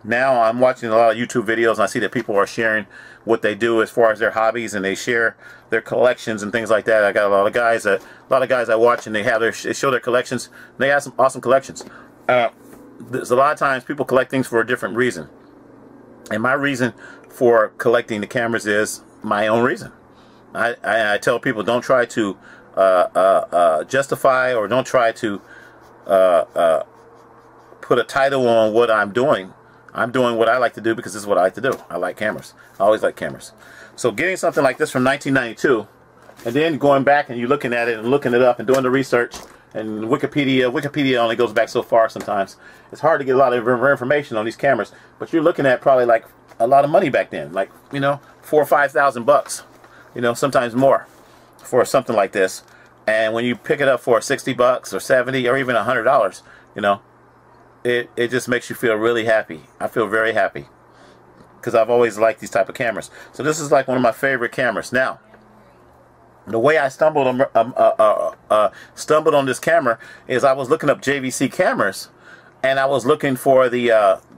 now I'm watching a lot of YouTube videos, and I see that people are sharing what they do as far as their hobbies, and they share their collections and things like that. I got a lot of guys I watch, and they show their collections. And they have some awesome collections. There's a lot of times people collect things for a different reason, and my reason for collecting the cameras is my own reason. I tell people, don't try to justify, or don't try to put a title on what I'm doing. I'm doing what I like to do because this is what I like to do. I like cameras. I always like cameras. So getting something like this from 1992, and then going back and you're looking at it and looking it up and doing the research, and Wikipedia only goes back so far sometimes. It's hard to get a lot of information on these cameras, but you're looking at probably like a lot of money back then, like, you know, $4,000 or $5,000, you know, sometimes more for something like this. And when you pick it up for 60 bucks or 70 or even $100, you know, it just makes you feel really happy. I feel very happy because I've always liked these type of cameras. So this is like one of my favorite cameras. Now, the way I stumbled on this camera is I was looking up JVC cameras, and I was looking for the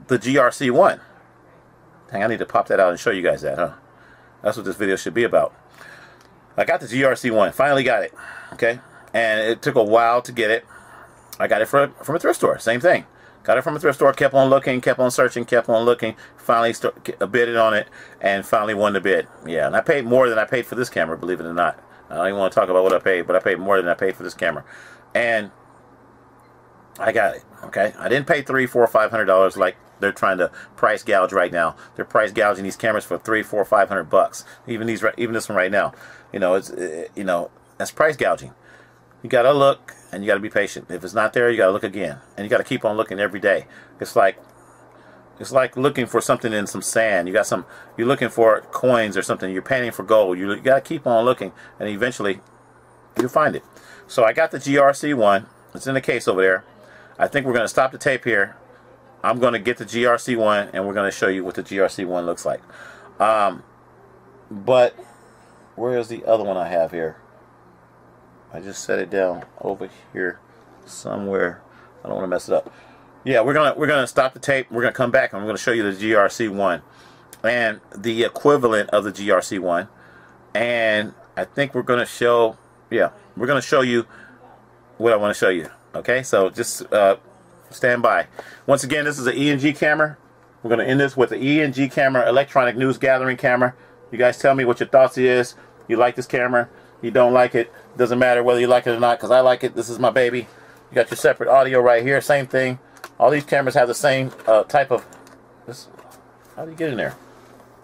GRC1. Dang, I need to pop that out and show you guys that, huh? That's what this video should be about. I got the GRC1, finally got it, okay? And it took a while to get it. I got it from a thrift store, same thing. Got it from a thrift store, kept on looking, kept on searching, kept on looking, finally bidded on it, and finally won the bid. Yeah, and I paid more than I paid for this camera, believe it or not. I don't even want to talk about what I paid, but I paid more than I paid for this camera. And I got it, okay? I didn't pay $300, $400, $500 like they're trying to price gouge right now. They're price gouging these cameras for $300, $400, $500 bucks. Even this one right now. You know, it's that's price gouging. You got to look, and you got to be patient. If it's not there, you got to look again, and you got to keep on looking every day. It's like looking for something in some sand. You're looking for coins or something. You're panning for gold. You got to keep on looking, and eventually you'll find it. So I got the GRC1. It's in the case over there. I think we're going to stop the tape here. I'm going to get the GRC1, and we're going to show you what the GRC1 looks like. But where is the other one I have here? I just set it down over here somewhere. I don't want to mess it up. Yeah, we're gonna stop the tape. We're gonna come back and we're gonna show you the GRC1 and the equivalent of the GRC1. And I think we're gonna show, yeah, we're gonna show you what I want to show you. Okay, so just stand by. Once again, this is an ENG camera. We're gonna end this with the ENG camera, electronic news gathering camera. You guys tell me what your thoughts is. You like this camera? You don't like it? Doesn't matter whether you like it or not, because I like it. This is my baby. You got your separate audio right here. Same thing. All these cameras have the same type of. How do you get in there?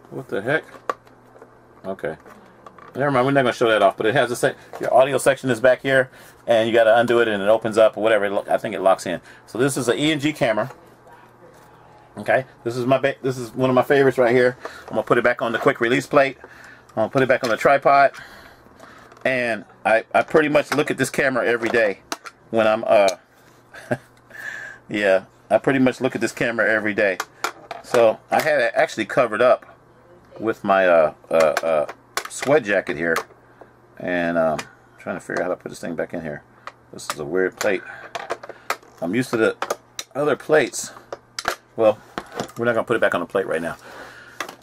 What the heck? Okay. Never mind. We're not going to show that off, but it has the same. Your audio section is back here, and you got to undo it, and it opens up or whatever. I think it locks in. So this is an ENG camera. Okay. This is one of my favorites right here. I'm gonna put it back on the quick release plate. I'm gonna put it back on the tripod, and I pretty much look at this camera every day when I'm yeah, I pretty much look at this camera every day. So I had it actually covered up with my sweat jacket here, and trying to figure out how to put this thing back in here. This is a weird plate. I'm used to the other plates. Well, we're not gonna put it back on the plate right now.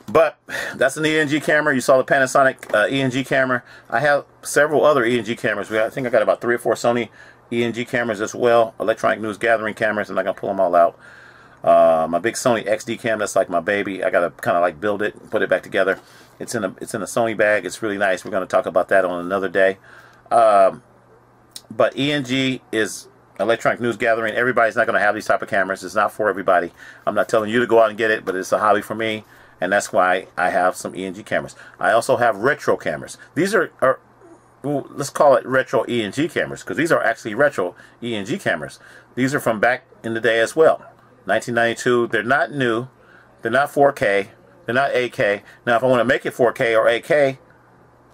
But that's an ENG camera. You saw the Panasonic ENG camera. I have several other ENG cameras. I think I got about 3 or 4 Sony ENG cameras as well. Electronic news gathering cameras. I'm not going to pull them all out. My big Sony XD cam, that's like my baby. I got to kind of like build it and put it back together. It's in a Sony bag. It's really nice. We're going to talk about that on another day. But ENG is electronic news gathering. Everybody's not going to have these type of cameras. It's not for everybody. I'm not telling you to go out and get it, but it's a hobby for me. And that's why I have some ENG cameras. I also have retro cameras. These are well, let's call it retro ENG cameras, because these are actually retro ENG cameras. These are from back in the day as well. 1992. They're not new. They're not 4K. They're not 8K. Now, if I want to make it 4K or 8K,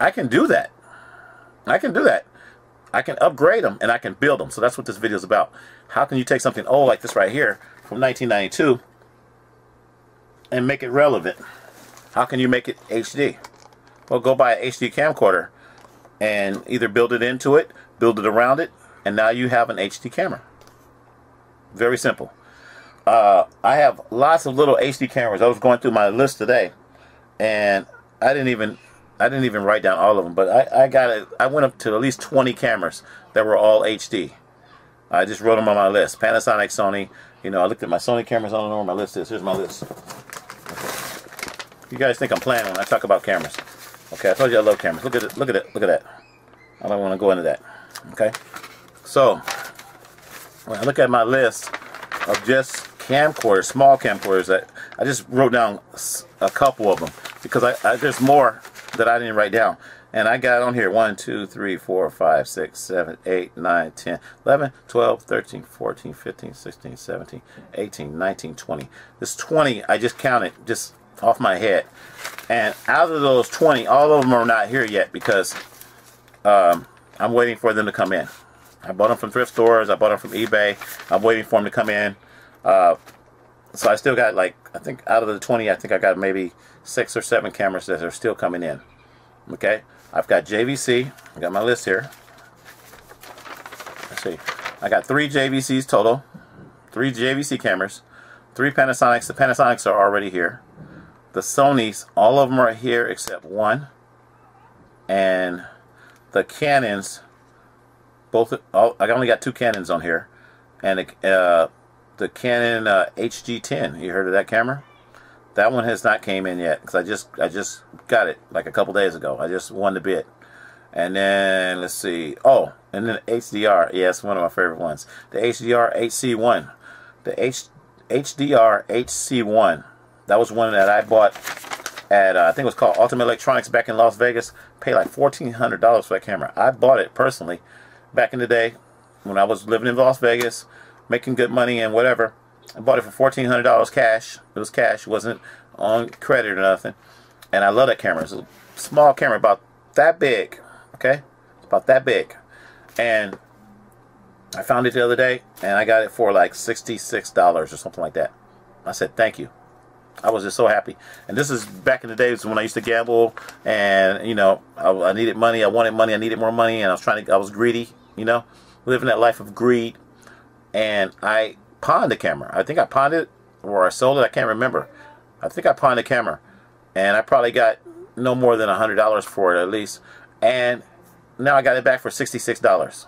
I can do that. I can do that. I can upgrade them and I can build them. So that's what this video is about. How can you take something old like this right here from 1992 and make it relevant? How can you make it HD? Well, go buy an HD camcorder and either build it into it, build it around it, and now you have an HD camera. Very simple. I have lots of little HD cameras. I was going through my list today, and I didn't even write down all of them, but I went up to at least 20 cameras that were all HD. I just wrote them on my list. Panasonic, Sony. You know, I looked at my Sony cameras. I don't know where my list is. Here's my list. You guys think I'm playing when I talk about cameras. Okay, I told you I love cameras. Look at it, look at it, look at that. I don't want to go into that. Okay? So, when I look at my list of just camcorders, small camcorders, that I just wrote down a couple of them, because there's more that I didn't write down. And I got on here 1, 2, 3, 4, 5, 6, 7, 8, 9, 10, 11, 12, 13, 14, 15, 16, 17, 18, 19, 20. This 20 I just counted just off my head. And out of those 20, all of them are not here yet, because I'm waiting for them to come in. I bought them from thrift stores. I bought them from eBay. I'm waiting for them to come in. So I still got, like, I think out of the 20, I think I got maybe 6 or 7 cameras that are still coming in. Okay? I've got JVC. I got my list here. Let's see. I got 3 JVCs total. 3 JVC cameras. 3 Panasonics. The Panasonics are already here. The Sonys, all of them are here except one. And the Canons, I only got 2 Canons on here. And the Canon HG10. You heard of that camera? That one has not came in yet, because I just got it like a couple days ago. I just won the bid. And then let's see. Oh, and then HDR. Yes, one of my favorite ones. The HDR HC1. The HDR HC1. That was one that I bought at I think it was called Ultimate Electronics back in Las Vegas. Paid like $1,400 for that camera. I bought it personally back in the day when I was living in Las Vegas, making good money and whatever. I bought it for $1,400 cash. It was cash. It wasn't on credit or nothing. And I love that camera. It's a small camera, about that big. Okay? It's about that big. And I found it the other day, and I got it for like $66 or something like that. I said, thank you. I was just so happy. And this is back in the days when I used to gamble, and, you know, I needed money. I wanted money. I needed more money, and I was greedy, you know, living that life of greed. And I pawned the camera. I think I pawned it, or I sold it. I can't remember. I think I pawned the camera, and I probably got no more than $100 for it at least. And now I got it back for $66.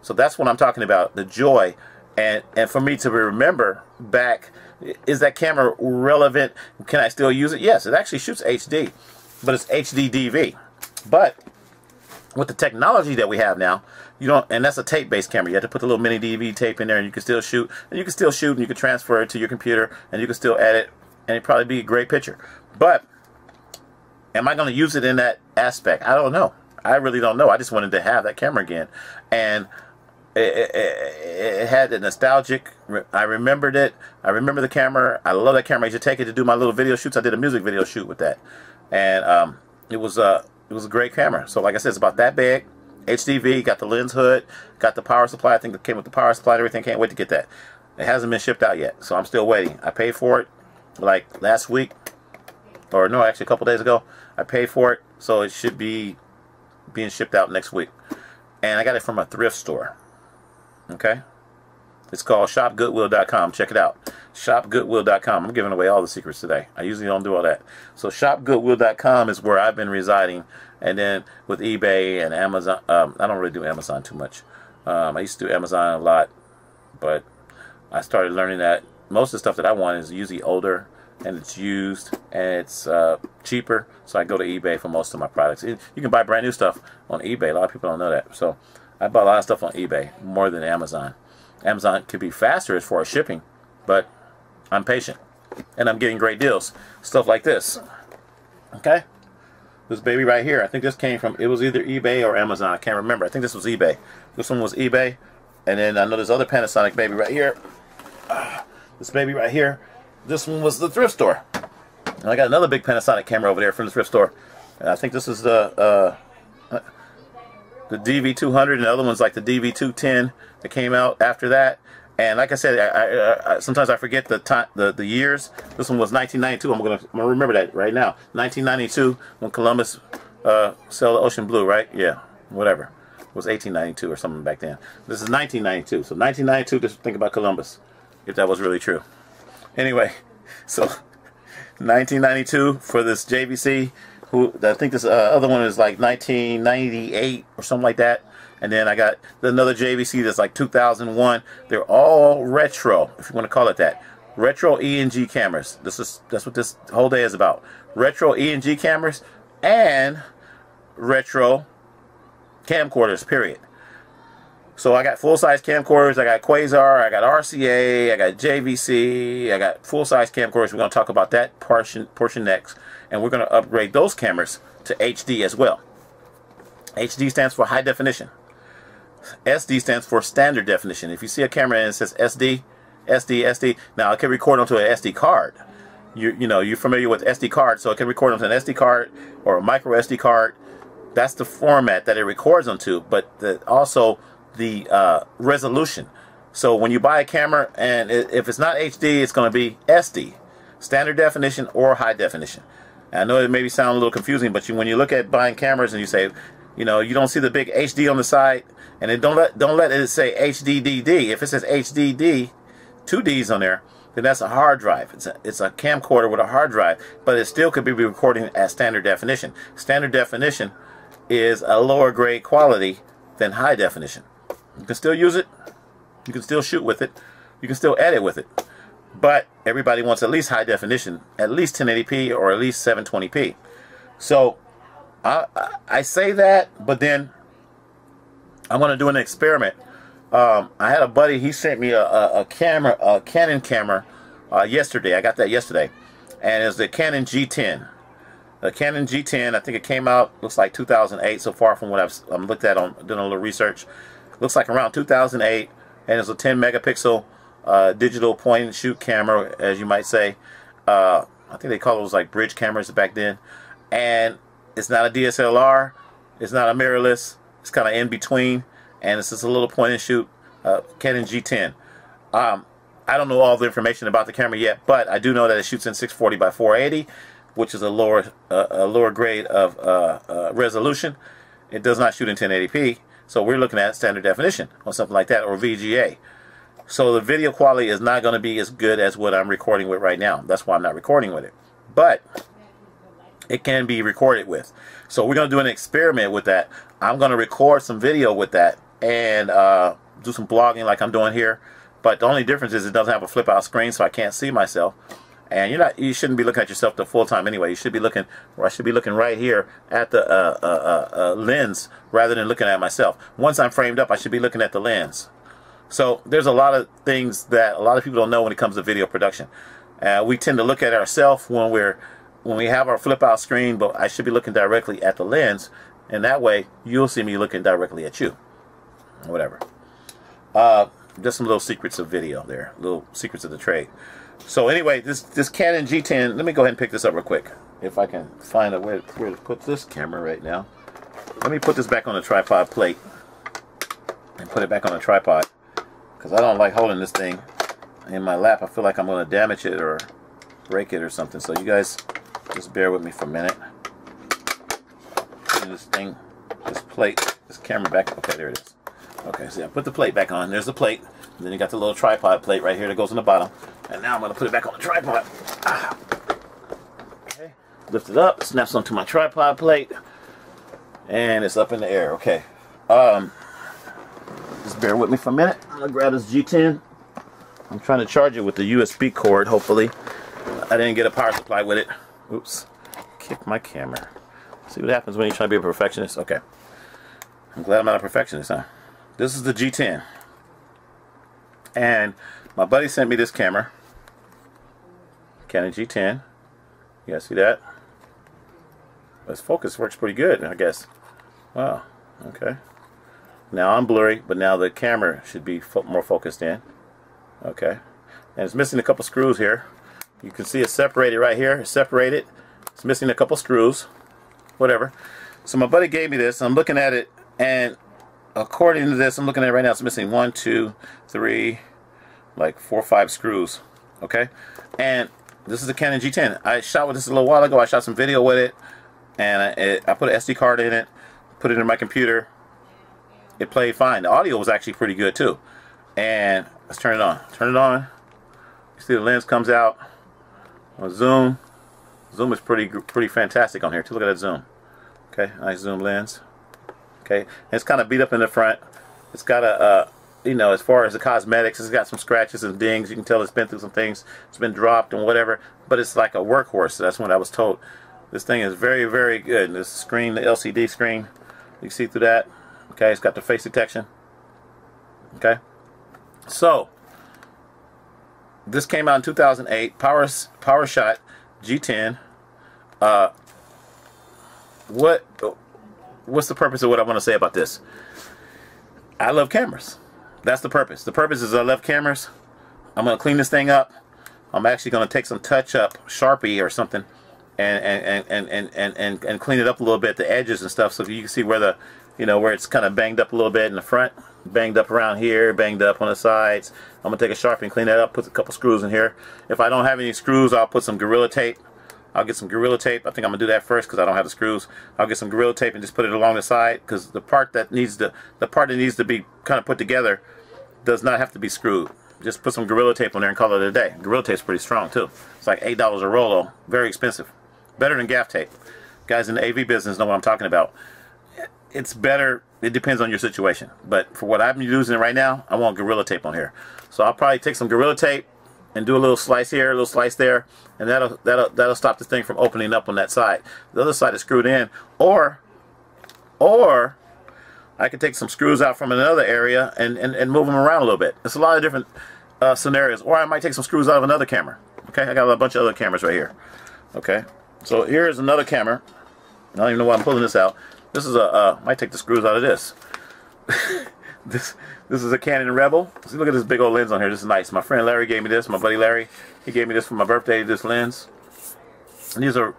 So that's what I'm talking about, the joy. And for me to remember back, is that camera relevant? Can I still use it? Yes, it actually shoots HD, but it's HD DV. But with the technology that we have now, you don't, and that's a tape-based camera. You have to put the little mini DV tape in there, and you can still shoot. And you can still shoot, and you can transfer it to your computer, and you can still edit, and it'd probably be a great picture. But am I going to use it in that aspect? I don't know. I really don't know. I just wanted to have that camera again, and it had the nostalgic. I remembered it. I remember the camera. I love that camera. I used to take it to do my little video shoots. I did a music video shoot with that, and it was a great camera. So like I said, it's about that big. HDV, got the lens hood, got the power supply. I think it came with the power supply and everything. Can't wait to get that. It hasn't been shipped out yet, so I'm still waiting. I paid for it like last week, or no, actually a couple days ago. I paid for it, so it should be being shipped out next week. And I got it from a thrift store. Okay, it's called shopgoodwill.com. Check it out, shopgoodwill.com. I'm giving away all the secrets today. I usually don't do all that. So shopgoodwill.com is where I've been residing, and then with eBay and Amazon. I don't really do Amazon too much. I used to do Amazon a lot, but I started learning that most of the stuff that I want is usually older, and it's used, and it's cheaper. So I go to eBay for most of my products. You can buy brand new stuff on eBay. A lot of people don't know that. So I bought a lot of stuff on eBay, more than Amazon. Amazon could be faster as far as shipping, but I'm patient, and I'm getting great deals. Stuff like this. Okay? This baby right here, I think this came from, it was either eBay or Amazon. I can't remember. I think this was eBay. This one was eBay. And then I know this other Panasonic baby right here. This baby right here. This one was the thrift store. And I got another big Panasonic camera over there from the thrift store. And I think this is the DV200, and the other one's like the DV210 that came out after that. And like I said, I sometimes I forget the time, the years. This one was 1992. I'm gonna remember that right now. 1992, when Columbus sailed the ocean blue, right? Yeah, whatever. It was 1892 or something back then. This is 1992. So 1992, just think about Columbus, if that was really true. Anyway, so 1992 for this JVC. I think this other one is like 1998 or something like that. And then I got another JVC that's like 2001. They're all retro, if you want to call it that. Retro ENG cameras. That's what this whole day is about. Retro ENG cameras and retro camcorders, period. So I got full-size camcorders. I got Quasar. I got RCA. I got JVC. I got full-size camcorders. We're going to talk about that portion next. And we're going to upgrade those cameras to HD as well. HD stands for high definition. SD stands for standard definition. If you see a camera and it says SD, now it can record onto an SD card. You're familiar with SD card, so it can record onto an SD card or a micro SD card. That's the format that it records onto, but also the resolution. So when you buy a camera, and if it's not HD, it's going to be SD, standard definition or high definition. And I know it maybe sound a little confusing, but when you look at buying cameras and you say, you don't see the big HD on the side, and then don't let it say HDDD. If it says HDD, 2 Ds on there, then that's a hard drive. It's a camcorder with a hard drive, but it still could be recording at standard definition. Standard definition is a lower grade quality than high definition. You can still use it. You can still shoot with it. You can still edit with it. But everybody wants at least high definition, at least 1080p or at least 720p. So I say that, but then I'm going to do an experiment. I had a buddy, he sent me a Canon camera yesterday. I got that yesterday. And it's the Canon G10. A Canon G10. I think it came out, looks like 2008 so far from what I've looked at on doing a little research. Looks like around 2008, and it's a 10 megapixel digital point and shoot camera, as you might say. I think they call those like bridge cameras back then. And it's not a DSLR, it's not a mirrorless, it's kind of in between, and it's just a little point and shoot Canon G10. I don't know all the information about the camera yet, but I do know that it shoots in 640 by 480, which is a lower grade of resolution. It does not shoot in 1080p, so we're looking at standard definition or something like that, or VGA. So the video quality is not going to be as good as what I'm recording with right now. That's why I'm not recording with it. But it can be recorded with. So we're going to do an experiment with that. I'm going to record some video with that and do some blogging like I'm doing here. But the only difference is it doesn't have a flip out screen, so I can't see myself. And you shouldn't be looking at yourself the full time anyway. You should be looking, or I should be looking right here at the lens rather than looking at myself. Once I'm framed up, I should be looking at the lens. So there's a lot of things that a lot of people don't know when it comes to video production. We tend to look at ourselves when we have our flip out screen, but I should be looking directly at the lens, and that way you'll see me looking directly at you. Whatever. Just some little secrets of video there, little secrets of the trade. So anyway, this Canon G10, let me go ahead and pick this up real quick. If I can find a way where to put this camera right now. Let me put this back on the tripod plate and put it back on the tripod, because I don't like holding this thing in my lap. I feel like I'm going to damage it or break it or something. So you guys just bear with me for a minute. Putting this thing, this plate, this camera back. Okay, there it is. Okay, so I put the plate back on. There's the plate. And then you got the little tripod plate right here that goes on the bottom. And now I'm going to put it back on the tripod. Okay, lift it up. It snaps onto my tripod plate. And it's up in the air. Okay. Just bear with me for a minute. I'm going to grab this G10. I'm trying to charge it with the USB cord, hopefully. I didn't get a power supply with it. Oops. Kick my camera. See what happens when you're trying to be a perfectionist? Okay. I'm glad I'm not a perfectionist, huh? This is the G10. And my buddy sent me this camera. Canon G10. You guys see that? This focus works pretty good, I guess. Wow. Okay. Now I'm blurry, but now the camera should be more focused in. Okay. And it's missing a couple screws here. You can see it's separated right here. It's separated. It's missing a couple screws. Whatever. So my buddy gave me this. I'm looking at it, and according to this, I'm looking at it right now, it's missing 1, 2, 3, like 4 or 5 screws. Okay. And this is a Canon G10. I shot with this a little while ago. I shot some video with it, and I put an SD card in it, put it in my computer. It played fine. The audio was actually pretty good too. And let's turn it on. Turn it on. You see the lens comes out. I'll zoom. Zoom is pretty fantastic on here too. Look at that zoom. Okay, nice zoom lens. Okay, and it's kind of beat up in the front. It's got a you know, as far as the cosmetics, it's got some scratches and dings. You can tell it's been through some things. It's been dropped and whatever. But it's like a workhorse. That's what I was told. This thing is very, very good. And this screen, the LCD screen, you can see through that. Okay, it's got the face detection. Okay, so this came out in 2008. PowerShot G10. What's the purpose of what I want to say about this? I love cameras. That's the purpose. The purpose is I love cameras. I'm going to clean this thing up. I'm actually going to take some touch-up Sharpie or something and clean it up a little bit, the edges and stuff, so you can see where the, you know, where it's kind of banged up a little bit in the front, banged up around here, banged up on the sides. I'm going to take a Sharpie and clean that up, put a couple screws in here. If I don't have any screws, I'll put some Gorilla Tape. I'll get some Gorilla Tape. I think I'm going to do that first because I don't have the screws. I'll get some Gorilla Tape and just put it along the side, because the part that needs to be kind of put together does not have to be screwed. Just put some Gorilla Tape on there and call it a day. Gorilla Tape's pretty strong too. It's like $8 a roll, very expensive. Better than gaff tape. Guys in the AV business know what I'm talking about. It's better. It depends on your situation. But for what I'm using right now, I want Gorilla Tape on here. So I'll probably take some Gorilla Tape and do a little slice here, a little slice there, and that'll stop this thing from opening up on that side. The other side is screwed in, or I could take some screws out from another area and move them around a little bit. It's a lot of different scenarios. Or I might take some screws out of another camera. Okay, I got a bunch of other cameras right here. Okay, So here's another camera. I don't even know why I'm pulling this out. This is a, might take the screws out of this. This is a Canon Rebel. See, look at this big old lens on here. This is nice. My friend Larry gave me this. My buddy Larry, he gave me this for my birthday, this lens. And these are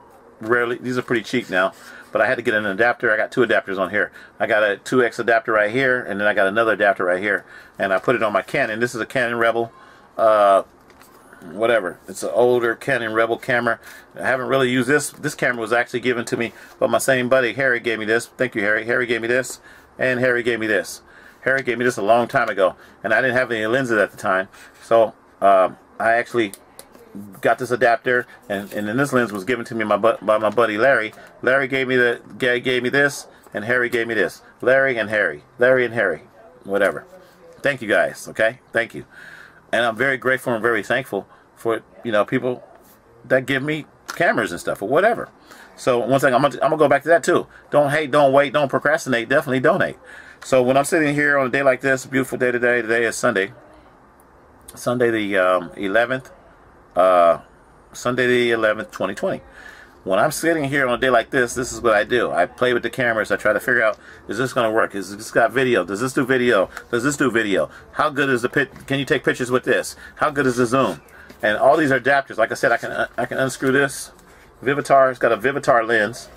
pretty cheap now. But I had to get an adapter. I got two adapters on here. I got a 2X adapter right here, and then I got another adapter right here. And I put it on my Canon. This is a Canon Rebel. Whatever. It's an older Canon Rebel camera. I haven't really used this. This camera was actually given to me by my same buddy. Harry gave me this. Thank you, Harry. Harry gave me this, and Harry gave me this. Harry gave me this a long time ago, and I didn't have any lenses at the time. So I actually got this adapter, and then this lens was given to me by my buddy Larry. Larry gave me this, and Harry gave me this. Larry and Harry. Larry and Harry. Whatever. Thank you guys. Okay. Thank you. And I'm very grateful and very thankful for, you know, people that give me cameras and stuff or whatever. So one thing, I'm gonna go back to that too. Don't hate, don't wait, don't procrastinate. Definitely donate. So when I'm sitting here on a day like this, a beautiful day today. Today is Sunday. Sunday the 11th. Sunday the 11th, 2020. When I'm sitting here on a day like this is what I do. I play with the cameras. I try to figure out, is this going to work? Is this got video? Does this do video? Does this do video? How good is the can you take pictures with this? How good is the zoom? And all these are adapters. Like I said, I can unscrew this. Vivitar, it's got a Vivitar lens.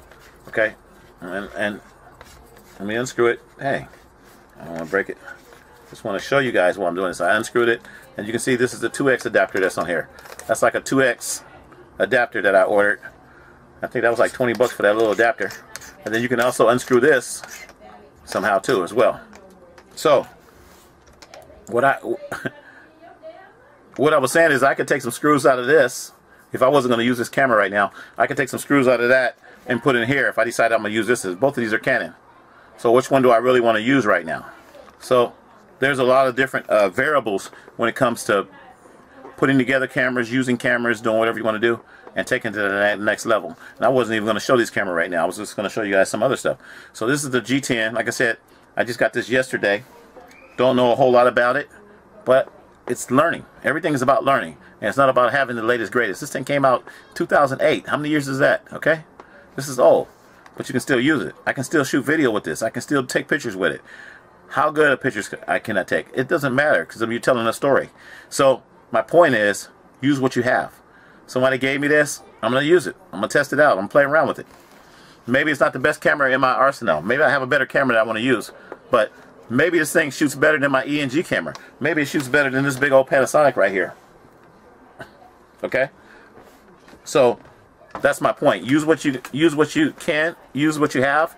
Okay, and let me unscrew it. Hey, I don't want to break it. Just want to show you guys what I'm doing. So I unscrewed it, and you can see this is the 2X adapter that's on here. That's like a 2X adapter that I ordered. I think that was like 20 bucks for that little adapter. And then you can also unscrew this somehow too as well. So what I was saying is I could take some screws out of this. If I wasn't going to use this camera right now, I could take some screws out of that and put in here if I decide I'm going to use this. Both of these are Canon. So which one do I really want to use right now? So there's a lot of different variables when it comes to putting together cameras, using cameras, doing whatever you want to do, and taking it to the next level. And I wasn't even going to show this camera right now. I was just going to show you guys some other stuff. So this is the G10. Like I said, I just got this yesterday. Don't know a whole lot about it, but it's learning. Everything is about learning, and it's not about having the latest greatest. This thing came out 2008. How many years is that? Okay, this is old, but you can still use it. I can still shoot video with this. I can still take pictures with it. How good of pictures can I take? It doesn't matter because you're telling a story. So my point is, use what you have. Somebody gave me this, I'm going to use it. I'm going to test it out. I'm going to play around with it. Maybe it's not the best camera in my arsenal. Maybe I have a better camera that I want to use. But maybe this thing shoots better than my ENG camera. Maybe it shoots better than this big old Panasonic right here. Okay? So that's my point. Use what you can, use what you have.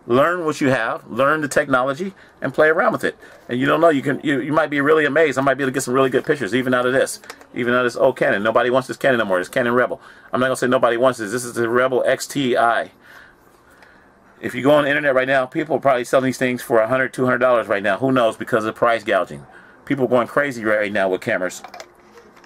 Learn what you have, learn the technology, and play around with it. And you don't know, you might be really amazed. I might be able to get some really good pictures, even out of this old Canon. Nobody wants this Canon no more. This Canon Rebel. I'm not gonna say nobody wants this. This is the Rebel XTI. If you go on the internet right now, people are probably selling these things for $100, $200 right now. Who knows? Because of price gouging. People are going crazy right now with cameras.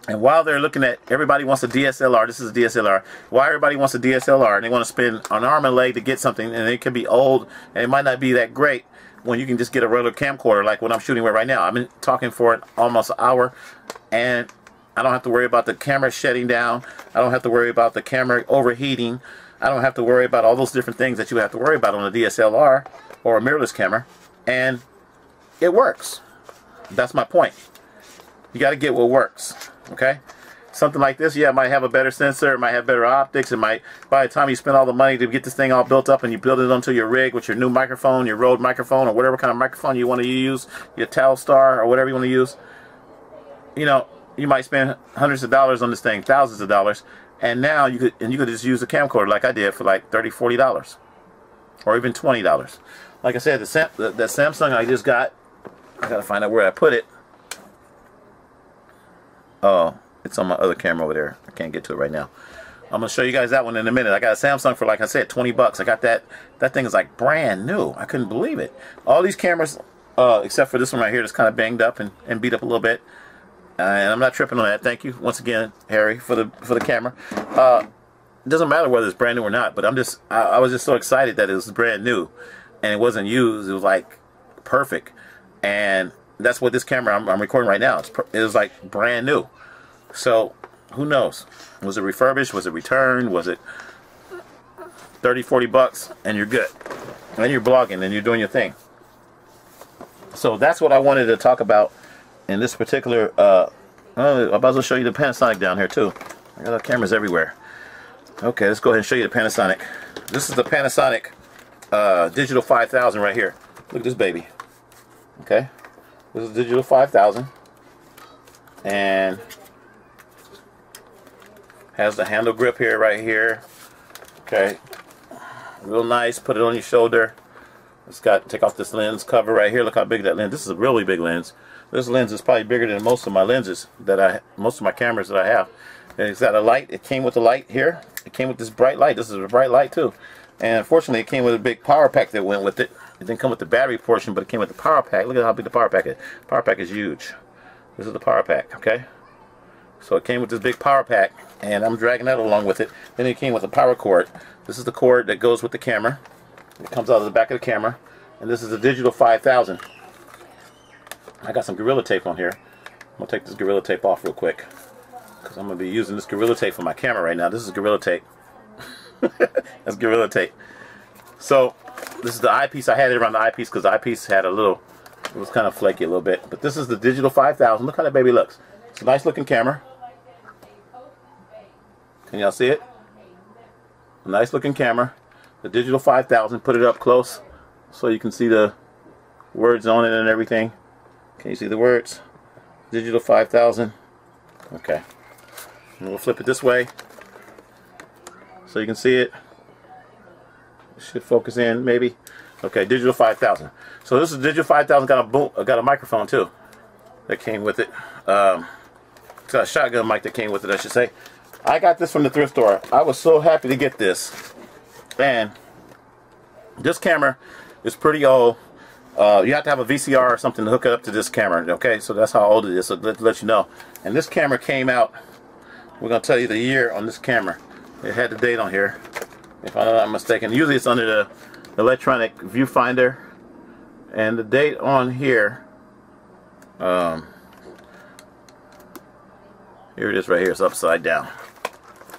And while they're looking at, everybody wants a DSLR, this is a DSLR, why everybody wants a DSLR and they want to spend an arm and a leg to get something, and it can be old and it might not be that great when you can just get a regular camcorder like what I'm shooting with right now. I've been talking for almost an hour, and I don't have to worry about the camera shutting down. I don't have to worry about the camera overheating. I don't have to worry about all those different things that you have to worry about on a DSLR or a mirrorless camera, and it works. That's my point. You got to get what works. Okay, something like this, yeah, it might have a better sensor, it might have better optics, it might, by the time you spend all the money to get this thing all built up and you build it onto your rig with your new microphone, your Rode microphone, or whatever kind of microphone you want to use, your Telstar or whatever you want to use, you know, you might spend hundreds of dollars on this thing, thousands of dollars, and now you could just use a camcorder like I did for like $30, $40, or even $20. Like I said, the Samsung I just got, I gotta find out where I put it. Oh, it's on my other camera over there. I can't get to it right now. I'm gonna show you guys that one in a minute. I got a Samsung for, like I said, 20 bucks. I got that. That thing is like brand new. I couldn't believe it. All these cameras, except for this one right here, that's kind of banged up and beat up a little bit. And I'm not tripping on that. Thank you once again, Harry, for the camera. It doesn't matter whether it's brand new or not, but I was just so excited that it was brand new and it wasn't used. It was like perfect, and that's what this camera I'm recording right now. It was like brand new. So who knows? Was it refurbished? Was it returned? Was it 30-40 bucks, and you're good. And you're blogging and you're doing your thing. So that's what I wanted to talk about in this particular. I'm about to show you the Panasonic down here too. I got cameras everywhere. Okay, let's go ahead and show you the Panasonic. This is the Panasonic Digital 5000 right here. Look at this baby. Okay, this is Digital 5000, and has the handle grip here, right here. Okay, real nice. Put it on your shoulder. It's got, take off this lens cover right here. Look how big that lens. This is a really big lens. This lens is probably bigger than most of my lenses that most of my cameras that I have. And it's got a light. It came with the light here. It came with this bright light. This is a bright light too. And unfortunately, it came with a big power pack that went with it. It didn't come with the battery portion, but it came with the power pack. Look at how big the power pack is. Power pack is huge. This is the power pack, okay? So it came with this big power pack, and I'm dragging that along with it. Then it came with a power cord. This is the cord that goes with the camera. It comes out of the back of the camera. And this is a Digital 5000. I got some Gorilla Tape on here. I'm going to take this Gorilla Tape off real quick, because I'm going to be using this Gorilla Tape for my camera right now. This is Gorilla Tape. That's Gorilla Tape. So this is the eyepiece. I had it around the eyepiece because the eyepiece had a little, it was kind of flaky a little bit. But this is the Digital 5000. Look how that baby looks. It's a nice looking camera. Can y'all see it? A nice looking camera. The Digital 5000. Put it up close so you can see the words on it and everything. Can you see the words? Digital 5000. Okay. And we'll flip it this way so you can see it. It should focus in, maybe. Okay, Digital 5000. So this is Digital 5000. Got a microphone too that came with it. It's got a shotgun mic that came with it, I should say. I got this from the thrift store. I was so happy to get this. And this camera is pretty old. You have to have a VCR or something to hook it up to this camera. Okay, so that's how old it is. So to let you know. And this camera came out. We're gonna tell you the year on this camera. It had the date on here, if I'm not mistaken. Usually it's under the electronic viewfinder, and the date on here. Here it is right here. It's upside down.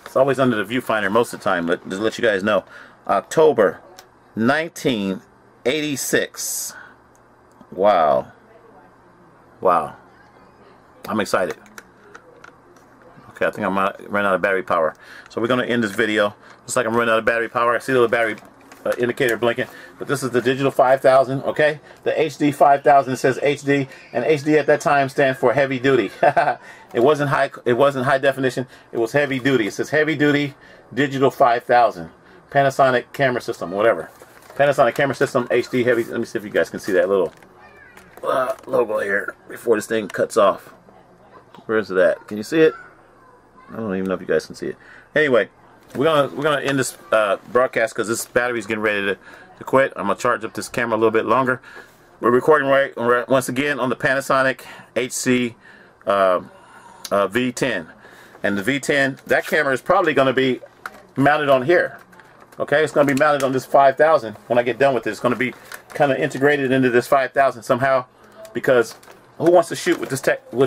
It's always under the viewfinder most of the time. Just let you guys know. October 1986. Wow. Wow. I'm excited. Okay, I think I might run out of battery power. So we're going to end this video. Looks like I'm running out of battery power. I see the little battery indicator blinking. But this is the Digital 5000, okay? The HD 5000, it says HD, and HD at that time stands for heavy duty. It wasn't high definition. It was heavy duty. It says heavy duty Digital 5000. Panasonic camera system, whatever. Panasonic camera system, HD heavy. Let me see if you guys can see that little logo here before this thing cuts off. Where is it at? Can you see it? I don't even know if you guys can see it. Anyway, we're gonna end this broadcast because this battery's getting ready to quit. I'm gonna charge up this camera a little bit longer. We're recording once again on the Panasonic HC V10, and the V10, that camera is probably gonna be mounted on here. Okay, it's gonna be mounted on this 5000. When I get done with it, it's gonna be kind of integrated into this 5000 somehow, because who wants to shoot with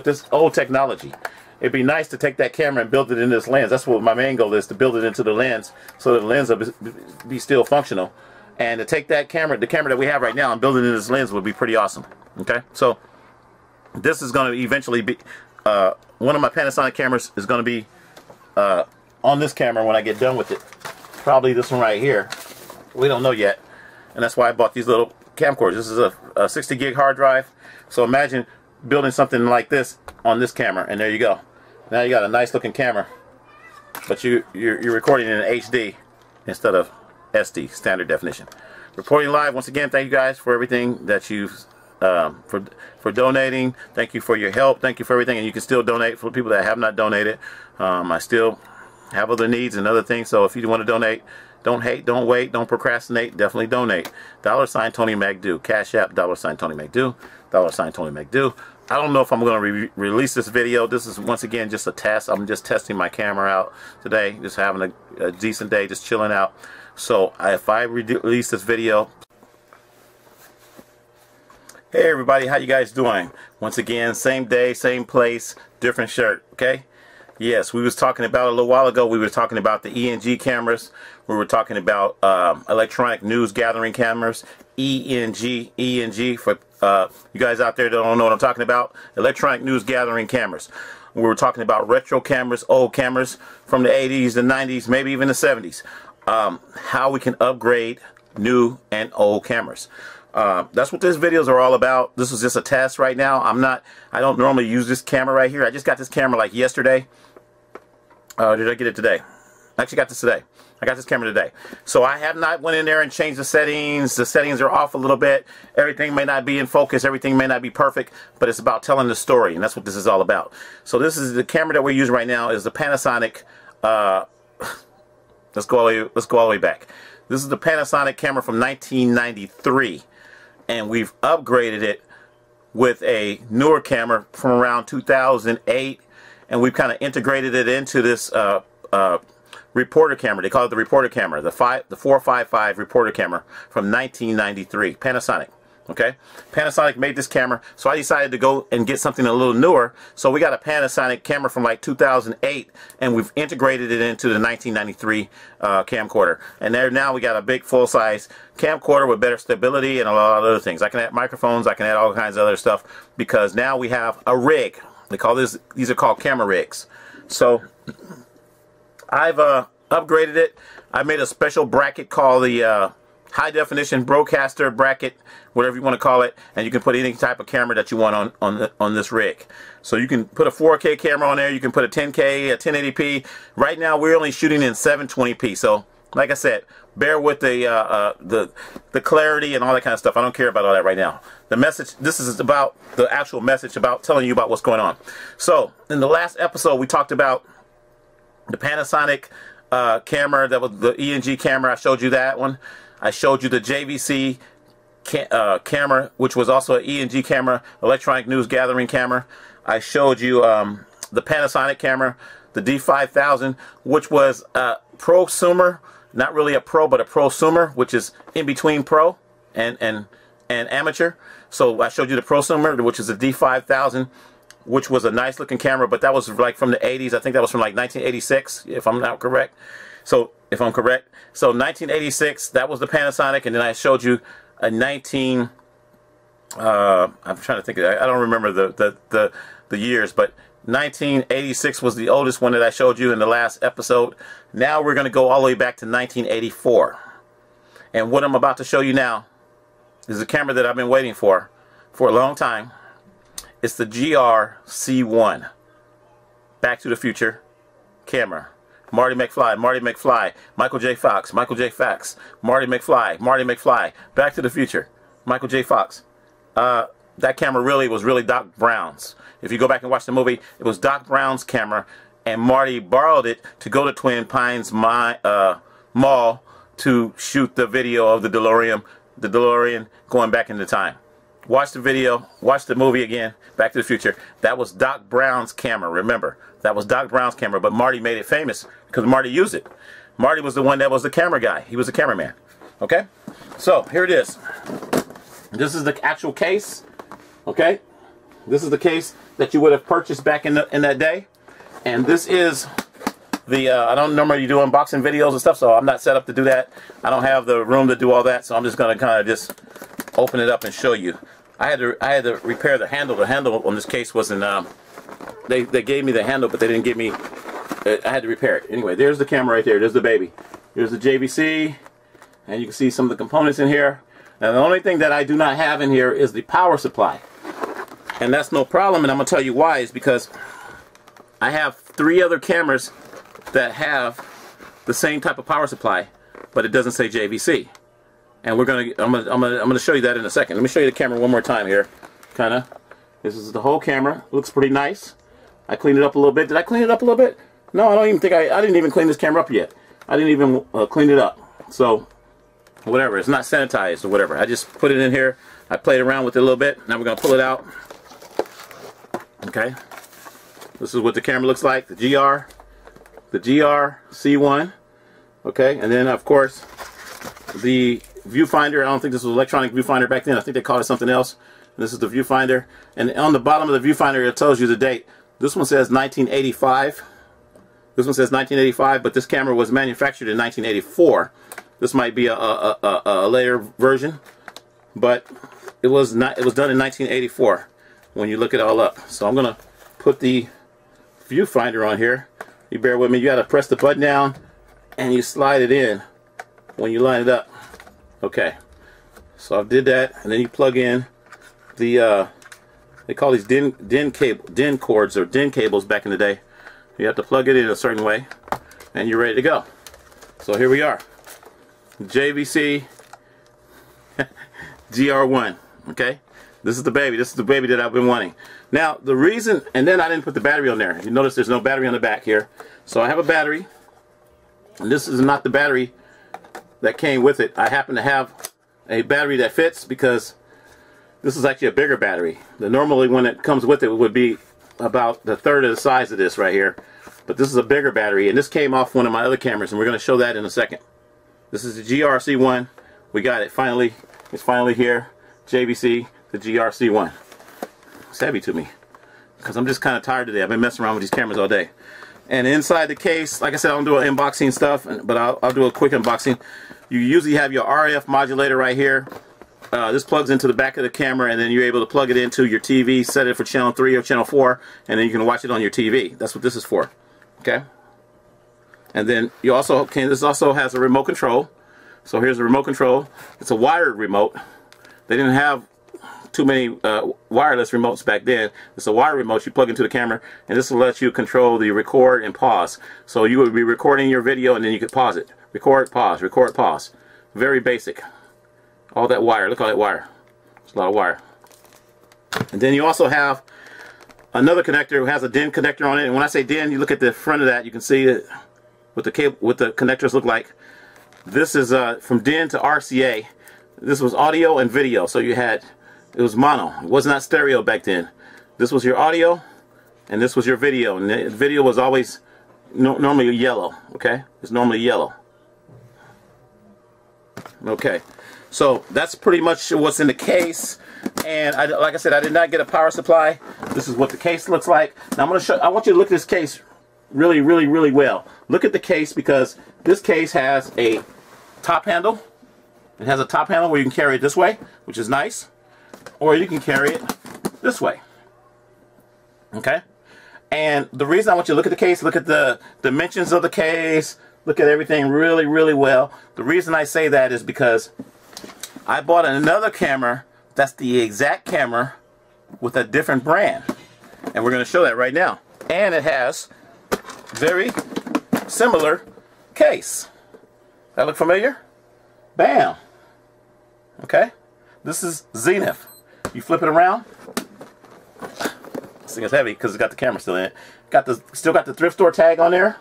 this old technology? It'd be nice to take that camera and build it into this lens. That's what my main goal is, to build it into the lens so that the lens will be still functional. And to take that camera, the camera that we have right now, and build it into this lens would be pretty awesome. Okay, so this is going to eventually be one of my Panasonic cameras is going to be on this camera when I get done with it. Probably this one right here. We don't know yet, and that's why I bought these little camcorders. This is a 60 gig hard drive. So imagine building something like this on this camera, and there you go. Now you got a nice looking camera, but you're recording in HD instead of SD, standard definition. Reporting live once again. Thank you guys for everything that you've for donating. Thank you for your help. Thank you for everything, and you can still donate for people that have not donated. I still have other needs and other things, so if you want to donate, don't hate, don't wait, don't procrastinate, definitely donate. $sign Tony McDo, Cash App, $sign Tony McDo, $sign Tony McDo. I don't know if I'm going to release this video. This is once again just a test. I'm just testing my camera out today, just having a decent day, just chilling out. So if I release this video, hey everybody, how you guys doing? Once again, same day, same place, different shirt, okay? Yes, we was talking about a little while ago. We were talking about the ENG cameras. We were talking about electronic news gathering cameras. ENG for you guys out there that don't know what I'm talking about. Electronic news gathering cameras. We were talking about retro cameras, old cameras from the 80s, the 90s, maybe even the 70s. How we can upgrade new and old cameras. That's what these videos are all about. This is just a test right now. I don't normally use this camera right here. I just got this camera like yesterday. Did I get it today? I actually got this today. I got this camera today. So I have not went in there and changed the settings. The settings are off a little bit. Everything may not be in focus. Everything may not be perfect, but it's about telling the story, and that's what this is all about. So this is the camera that we're using right now is the Panasonic. Let's go all the way back. This is the Panasonic camera from 1993, and we've upgraded it with a newer camera from around 2008, and we've kind of integrated it into this reporter camera. They call it the reporter camera, the 455 reporter camera from 1993, Panasonic. Okay, Panasonic made this camera, so I decided to go and get something a little newer. So we got a Panasonic camera from like 2008, and we've integrated it into the 1993 camcorder. And there now we got a big full-size camcorder with better stability and a lot of other things. I can add microphones, I can add all kinds of other stuff because now we have a rig. They call these are called camera rigs. So I've upgraded it. I made a special bracket called the high definition broadcaster bracket, whatever you want to call it, and you can put any type of camera that you want on this rig. So you can put a 4K camera on there, you can put a 10K, a 1080p. Right now we're only shooting in 720p. So like I said, bear with the clarity and all that kind of stuff. I don't care about all that right now. The message, this is about the actual message about telling you about what's going on. So in the last episode we talked about the Panasonic camera, that was the ENG camera. I showed you that one. I showed you the JVC camera, which was also an ENG camera, electronic news gathering camera. I showed you the Panasonic camera, the D5000, which was a prosumer, not really a pro, but a prosumer, which is in between pro and amateur. So I showed you the prosumer, which is a D5000, which was a nice looking camera, but that was like from the 80s. I think that was from like 1986, if I'm not correct. So if I'm correct, so 1986, that was the Panasonic, and then I showed you a I'm trying to think of it. I don't remember the years, but 1986 was the oldest one that I showed you in the last episode. Now we're going to go all the way back to 1984. And what I'm about to show you now is a camera that I've been waiting for a long time. It's the GR-C1 Back to the Future camera. Marty McFly, Michael J. Fox, Marty McFly, Back to the Future, Michael J. Fox. That camera was really Doc Brown's. If you go back and watch the movie, it was Doc Brown's camera, and Marty borrowed it to go to Twin Pines Mall to shoot the video of the DeLorean going back into time. Watch the video, watch the movie again, Back to the Future. That was Doc Brown's camera, remember. That was Doc Brown's camera, but Marty made it famous because Marty used it. Marty was the one that was the camera guy. He was the cameraman. Okay? So, here it is. This is the actual case. Okay? This is the case that you would have purchased back in that day. And this is the, I don't normally do unboxing videos and stuff, so I'm not set up to do that. I don't have the room to do all that, so I'm just going to kind of just open it up and show you. I had to repair the handle. The handle on this case wasn't, they gave me the handle, but they didn't give me, I had to repair it. Anyway, there's the camera right there. There's the baby. There's the JVC, and you can see some of the components in here. Now, the only thing that I do not have in here is the power supply. And that's no problem, and I'm going to tell you why. Is because I have 3 other cameras that have the same type of power supply, but it doesn't say JVC. And I'm gonna show you that in a second. Let me show you the camera one more time here. Kinda. This is the whole camera. Looks pretty nice. I cleaned it up a little bit. Did I clean it up a little bit? No, I don't even think I didn't even clean this camera up yet. I didn't even clean it up. So whatever. It's not sanitized or whatever. I just put it in here. I played around with it a little bit. Now we're gonna pull it out. Okay. This is what the camera looks like. The GR-C1. Okay. And then of course the viewfinder. I don't think this was electronic viewfinder back then. I think they called it something else. This is the viewfinder, and on the bottom of the viewfinder it tells you the date. This one says 1985. This one says 1985, but this camera was manufactured in 1984. This might be a later version, but it was not. It was done in 1984 when you look it all up. So I'm gonna put the viewfinder on here. You bear with me. You gotta press the button down and you slide it in when you line it up. Okay. So I did that, and then you plug in the they call these DIN cords or DIN cables back in the day. You have to plug it in a certain way, and you're ready to go. So here we are, JVC GR1. Okay, this is the baby. This is the baby that I've been wanting. Now the reason, and then I didn't put the battery on there. You notice there's no battery on the back here. So I have a battery, and this is not the battery that came with it. I happen to have a battery that fits because this is actually a bigger battery. Normally when it comes with it would be about the third of the size of this right here. But this is a bigger battery, and this came off one of my other cameras, and we're going to show that in a second. This is the GRC1. We got it finally. It's finally here. JVC, the GRC1. It's heavy to me because I'm just kind of tired today. I've been messing around with these cameras all day. And inside the case, like I said, I don't do an unboxing stuff, but I'll do a quick unboxing. You usually have your RF modulator right here. This plugs into the back of the camera, and then you're able to plug it into your TV, set it for channel 3 or channel 4, and then you can watch it on your TV. That's what this is for. Okay? And then you also can, this also has a remote control. So here's the remote control. It's a wired remote. They didn't have too many wireless remotes back then. It's a wire remote you plug into the camera, and this will let you control the record and pause. So you would be recording your video, and then you could pause it. Record, pause, record, pause. Very basic. All that wire. Look at all that wire. It's a lot of wire. And then you also have another connector who has a DIN connector on it. And when I say DIN, you look at the front of that, you can see it, what the cable, what the connectors look like. This is from DIN to RCA. This was audio and video. So you had, it was mono. It was not stereo back then. This was your audio, and this was your video. And the video was always normally yellow. Okay, it's normally yellow. Okay. So that's pretty much what's in the case, and like I said, I did not get a power supply. This is what the case looks like. Now I'm going to show. I want you to look at this case really, really, really well. Look at the case, because this case has a top handle. It has a top handle where you can carry it this way, which is nice, or you can carry it this way. Okay, and the reason I want you to look at the case, look at the dimensions of the case, look at everything really, really well. The reason I say that is because I bought another camera that's the exact camera with a different brand, and we're going to show that right now. And it has very similar case. That look familiar? Bam. Okay, this is Zenith. You flip it around. This thing is heavy because it's got the camera still in it. Still got the thrift store tag on there.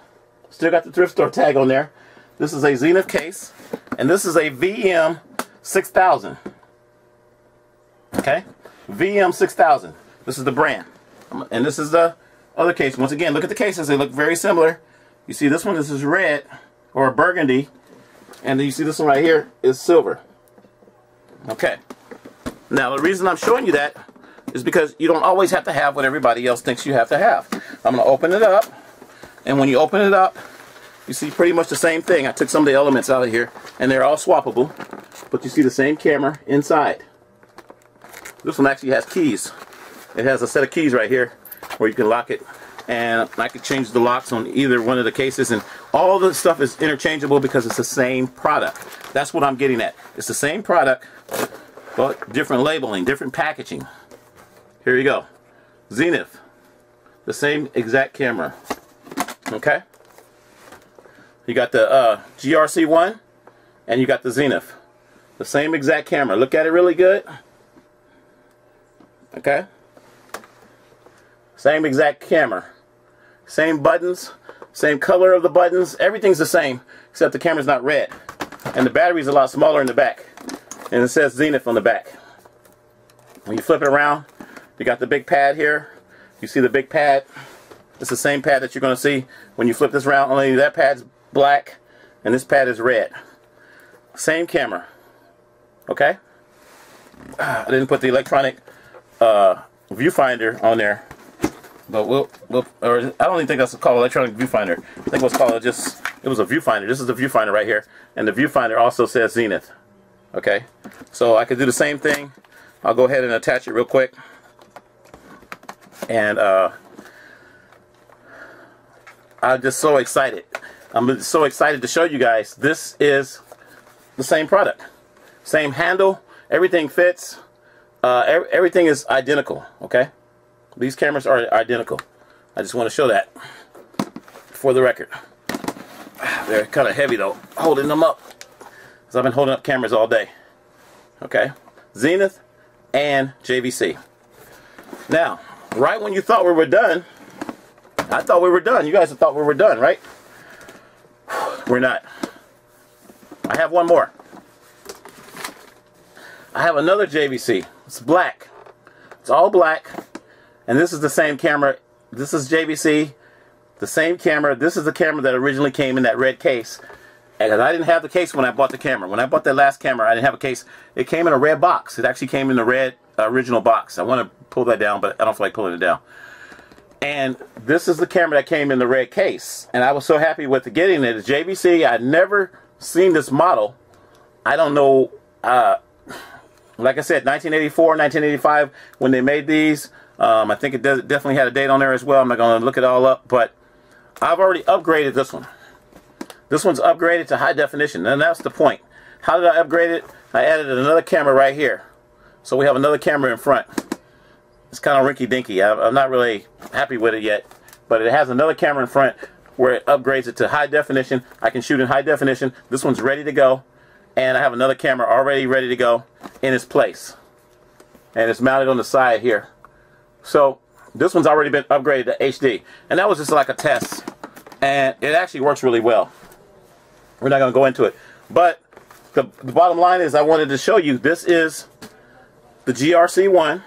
Still got the thrift store tag on there. This is a Zenith case, and this is a VM6000. Okay, VM6000. This is the brand, and this is the other case. Once again, look at the cases; they look very similar. You see this one, this is red or burgundy, and then you see this one right here is silver. Okay. Now the reason I'm showing you that is because you don't always have to have what everybody else thinks you have to have. I'm going to open it up, and when you open it up, you see pretty much the same thing. I took some of the elements out of here, and they're all swappable, but you see the same camera inside. This one actually has keys. It has a set of keys right here where you can lock it, and I could change the locks on either one of the cases, and all the stuff is interchangeable because it's the same product. That's what I'm getting at. It's the same product, but different labeling, different packaging. Here you go. Zenith. The same exact camera. Okay? You got the GRC1, and you got the Zenith. The same exact camera. Look at it really good. Okay? Same exact camera. Same buttons. Same color of the buttons. Everything's the same, except the camera's not red. And the battery's a lot smaller in the back. And it says Zenith on the back. When you flip it around, you got the big pad here. You see the big pad? It's the same pad that you're going to see when you flip this around, only that pad's black and this pad is red. Same camera. Okay? I didn't put the electronic viewfinder on there. but or I don't even think that's called electronic viewfinder. I think what's called it was a viewfinder. This is the viewfinder right here, and the viewfinder also says Zenith. Okay, so I could do the same thing. I'll go ahead and attach it real quick, and I'm just so excited. I'm so excited to show you guys. This is the same product, same handle, everything fits, everything is identical. Okay, these cameras are identical. I just want to show that for the record. They're kind of heavy though, holding them up, because I've been holding up cameras all day. Okay, Zenith and JVC. Now, right when you thought we were done, I thought we were done. You guys thought we were done, right? We're not. I have one more. I have another JVC. It's black. It's all black. And this is the same camera. This is JVC. The same camera. This is the camera that originally came in that red case. And I didn't have the case when I bought the camera. When I bought that last camera, I didn't have a case. It came in a red box. It actually came in the red original box. I want to pull that down, but I don't feel like pulling it down. And this is the camera that came in the red case. And I was so happy with getting it. It's JVC. I'd never seen this model. I don't know, like I said, 1984, 1985, when they made these. I think it definitely had a date on there as well. I'm not going to look it all up, but I've already upgraded this one. This one's upgraded to high definition, and that's the point. How did I upgrade it? I added another camera right here. So we have another camera in front. It's kind of rinky-dinky. I'm not really happy with it yet, but it has another camera in front where it upgrades it to high definition. I can shoot in high definition. This one's ready to go, and I have another camera already ready to go in its place. And it's mounted on the side here. So this one's already been upgraded to HD, and that was just like a test, and it actually works really well. We're not going to go into it, but the bottom line is I wanted to show you this is the GRC1,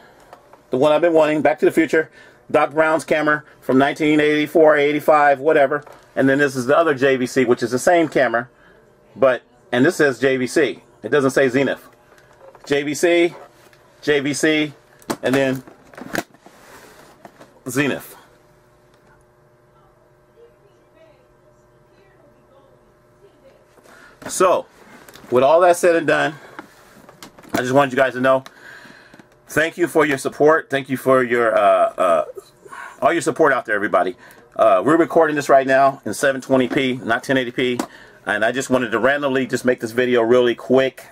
the one I've been wanting, Back to the Future, Doc Brown's camera from 1984, 85, whatever, and then this is the other JVC, which is the same camera, and this says JVC. It doesn't say Zenith. JVC, JVC, and then Zenith. So, with all that said and done, I just wanted you guys to know, thank you for your support. Thank you for your all your support out there, everybody. We're recording this right now in 720p, not 1080p, and I just wanted to randomly just make this video really quick.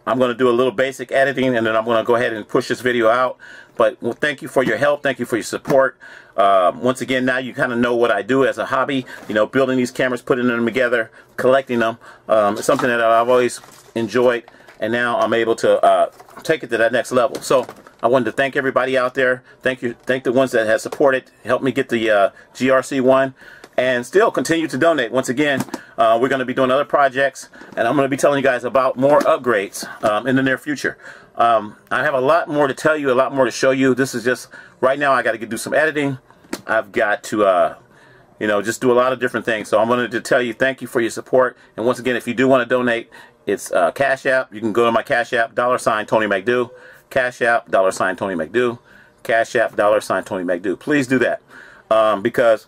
I'm going to do a little basic editing, and then I'm going to go ahead and push this video out. But thank you for your help. Thank you for your support. Once again, now you kind of know what I do as a hobby. You know, building these cameras, putting them together, collecting them. It's something that I've always enjoyed, and now I'm able to take it to that next level. So I wanted to thank everybody out there. Thank the ones that have supported, helped me get the GRC1. And still continue to donate. Once again, we're going to be doing other projects, and I'm going to be telling you guys about more upgrades in the near future. I have a lot more to tell you, a lot more to show you. This is just, right now I got to do some editing. I've got to, you know, just do a lot of different things. So I'm going to tell you thank you for your support. And once again, if you do want to donate, it's Cash App. You can go to my Cash App, $ Tony McDo. Cash App, $ Tony McDo. Cash App, $ Tony McDo. Please do that, because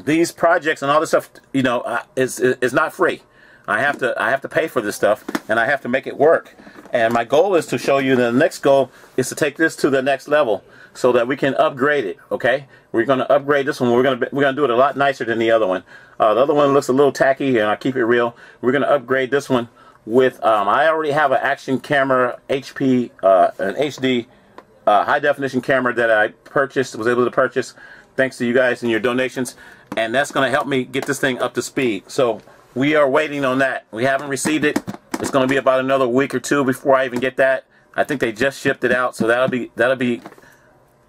these projects and all this stuff, you know, is not free. I have to pay for this stuff, and I have to make it work. And my goal is to show you, the next goal is to take this to the next level so that we can upgrade it. Okay, we're going to upgrade this one. We're going to do it a lot nicer than the other one. The other one looks a little tacky, and I keep it real. We're going to upgrade this one with I already have an action camera, HP, an HD high definition camera that I was able to purchase thanks to you guys and your donations, and that's going to help me get this thing up to speed. So we are waiting on that. We haven't received it. It's going to be about another week or two before I even get that. I think they just shipped it out, so that'll be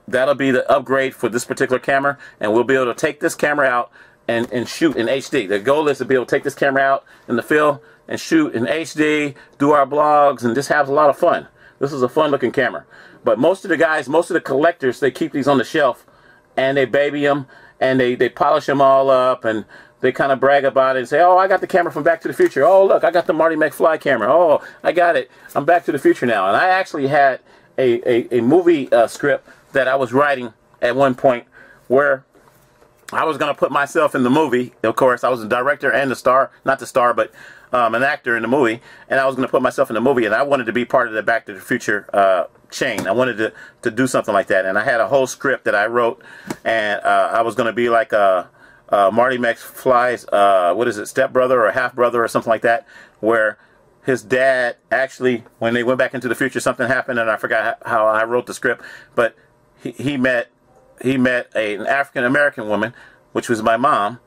the upgrade for this particular camera, and we'll be able to take this camera out and shoot in HD. The goal is to be able to take this camera out in the field and shoot in HD, do our blogs, and just have a lot of fun. This is a fun looking camera. But most of the guys, most of the collectors, they keep these on the shelf and they baby them and they polish them all up, and they kind of brag about it and say, oh, I got the camera from Back to the Future. Oh, look, I got the Marty McFly camera. Oh, I got it. I'm Back to the Future now. And I actually had a movie script that I was writing at one point where I was going to put myself in the movie. Of course, I was the director and the star, not the star, but an actor in the movie, and I was going to put myself in the movie, and I wanted to be part of the Back to the Future chain. I wanted to do something like that, and I had a whole script that I wrote, and I was going to be like Marty McFly's, what is it, stepbrother or half brother or something like that, where his dad actually, when they went back into the future, something happened, and I forgot how I wrote the script, but he met an African American woman, which was my mom,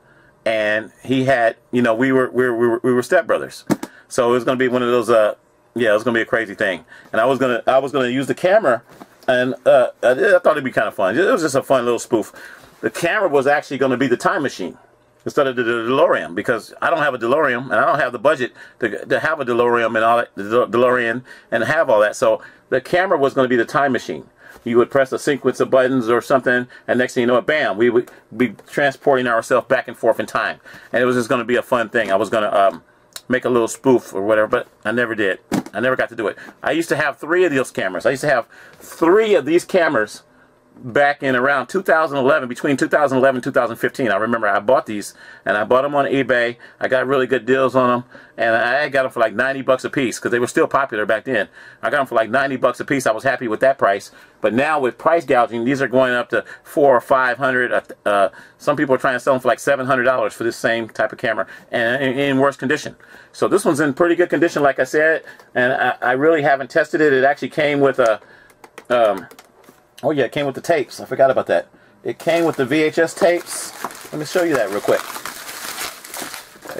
and he had, you know, we were stepbrothers. So it was going to be one of those, yeah, it was going to be a crazy thing. And I was gonna use the camera, and I thought it'd be kind of fun. It was just a fun little spoof. The camera was actually going to be the time machine instead of the DeLorean, because I don't have a DeLorean, and I don't have the budget to have a DeLorean and all that, the DeLorean and have all that. So the camera was going to be the time machine. You would press a sequence of buttons or something, and next thing you know, bam, we would be transporting ourselves back and forth in time. And it was just going to be a fun thing. I was going to make a little spoof or whatever, but I never did. I never got to do it. I used to have 3 of those cameras. I used to have 3 of these cameras back in around 2011, between 2011 and 2015. I remember I bought these, and I bought them on eBay. I got really good deals on them, and I got them for like 90 bucks a piece, because they were still popular back then. I got them for like 90 bucks a piece. I was happy with that price. But now with price gouging, these are going up to $400 or $500. Some people are trying to sell them for like $700 for this same type of camera, and in worse condition. So this one's in pretty good condition, like I said, and I really haven't tested it. It actually came with a oh yeah, it came with the tapes. I forgot about that. It came with the VHS tapes. Let me show you that real quick.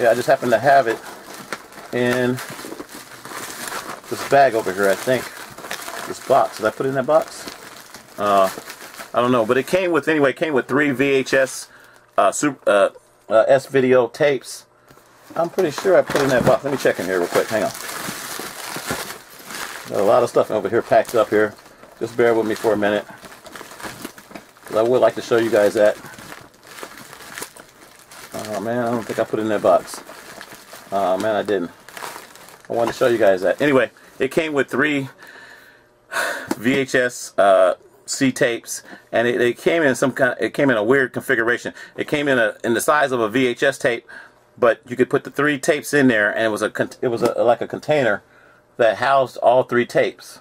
Yeah, I just happen to have it in this bag over here, I think. This box. Did I put it in that box? I don't know. But it came with, anyway, it came with 3 VHS S-video tapes. I'm pretty sure I put it in that box. Let me check in here real quick. Hang on. Got a lot of stuff over here packed up here. Just bear with me for a minute, because I would like to show you guys that. Oh man, I don't think I put it in that box. Oh man, I didn't. I wanted to show you guys that. Anyway, it came with 3 VHS C tapes, and it came in some kind. It came in a weird configuration. It came in the size of a VHS tape, but you could put the 3 tapes in there, and it was like a container that housed all 3 tapes.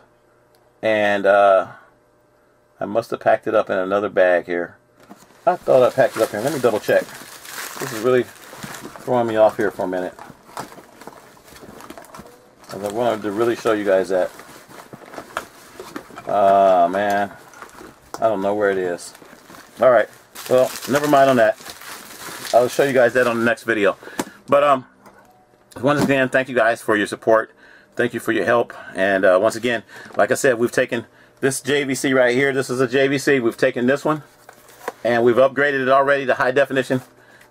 And I must have packed it up in another bag here. I thought I packed it up here. Let me double check. This is really throwing me off here for a minute. And I wanted to really show you guys that. Oh man, I don't know where it is. Alright, well, never mind on that. I'll show you guys that on the next video. But once again, thank you guys for your support. Thank you for your help, and once again, like I said, we've taken this JVC right here. This is a JVC. We've taken this one, and we've upgraded it already to high definition.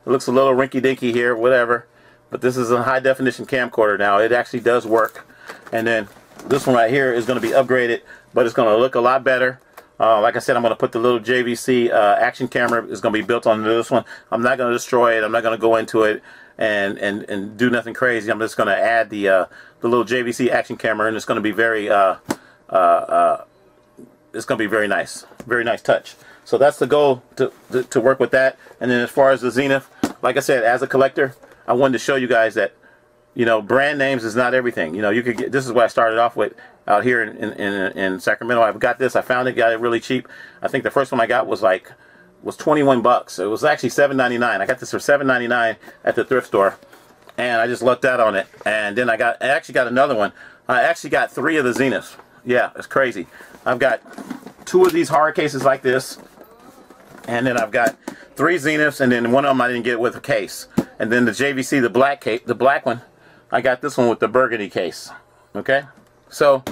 It looks a little rinky-dinky here, whatever, but this is a high definition camcorder now. It actually does work. And then this one right here is going to be upgraded, but it's going to look a lot better. Like I said, I'm going to put the little JVC action camera is going to be built on this one. I'm not going to destroy it. I'm not going to go into it and do nothing crazy. I'm just going to add the little JVC action camera, and it's going to be very it's going to be very nice touch. So that's the goal, to work with that. And then as far as the Zenith, like I said, as a collector, I wanted to show you guys that, you know, brand names is not everything. You know, you could get, this is what I started off with out here in Sacramento. I've got this. I found it, got it really cheap. I think the first one I got was 21 bucks. It was actually $7.99. I got this for $7.99 at the thrift store, and I just lucked out on it. And then I actually got another one. I actually got 3 of the Zeniths. Yeah, it's crazy. I've got 2 of these hard cases like this, and then I've got 3 Zeniths, and then one of them I didn't get with a case. And then the JVC, the black one, I got this one with the burgundy case. Okay, so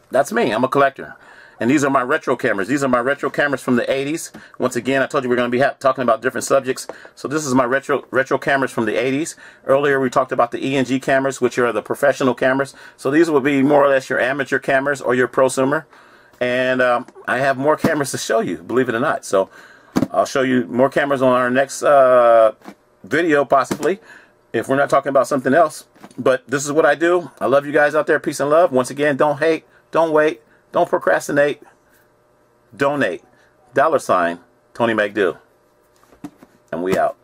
that's me. I'm a collector. And these are my retro cameras. These are my retro cameras from the 80s. Once again, I told you we're going to be talking about different subjects. So this is my retro cameras from the 80s. Earlier we talked about the ENG cameras, which are the professional cameras. So these will be more or less your amateur cameras or your prosumer. And I have more cameras to show you, believe it or not. So I'll show you more cameras on our next video, possibly, if we're not talking about something else. But this is what I do. I love you guys out there. Peace and love. Once again, don't hate, don't wait, don't procrastinate, donate. $, Tony McDill. And we out.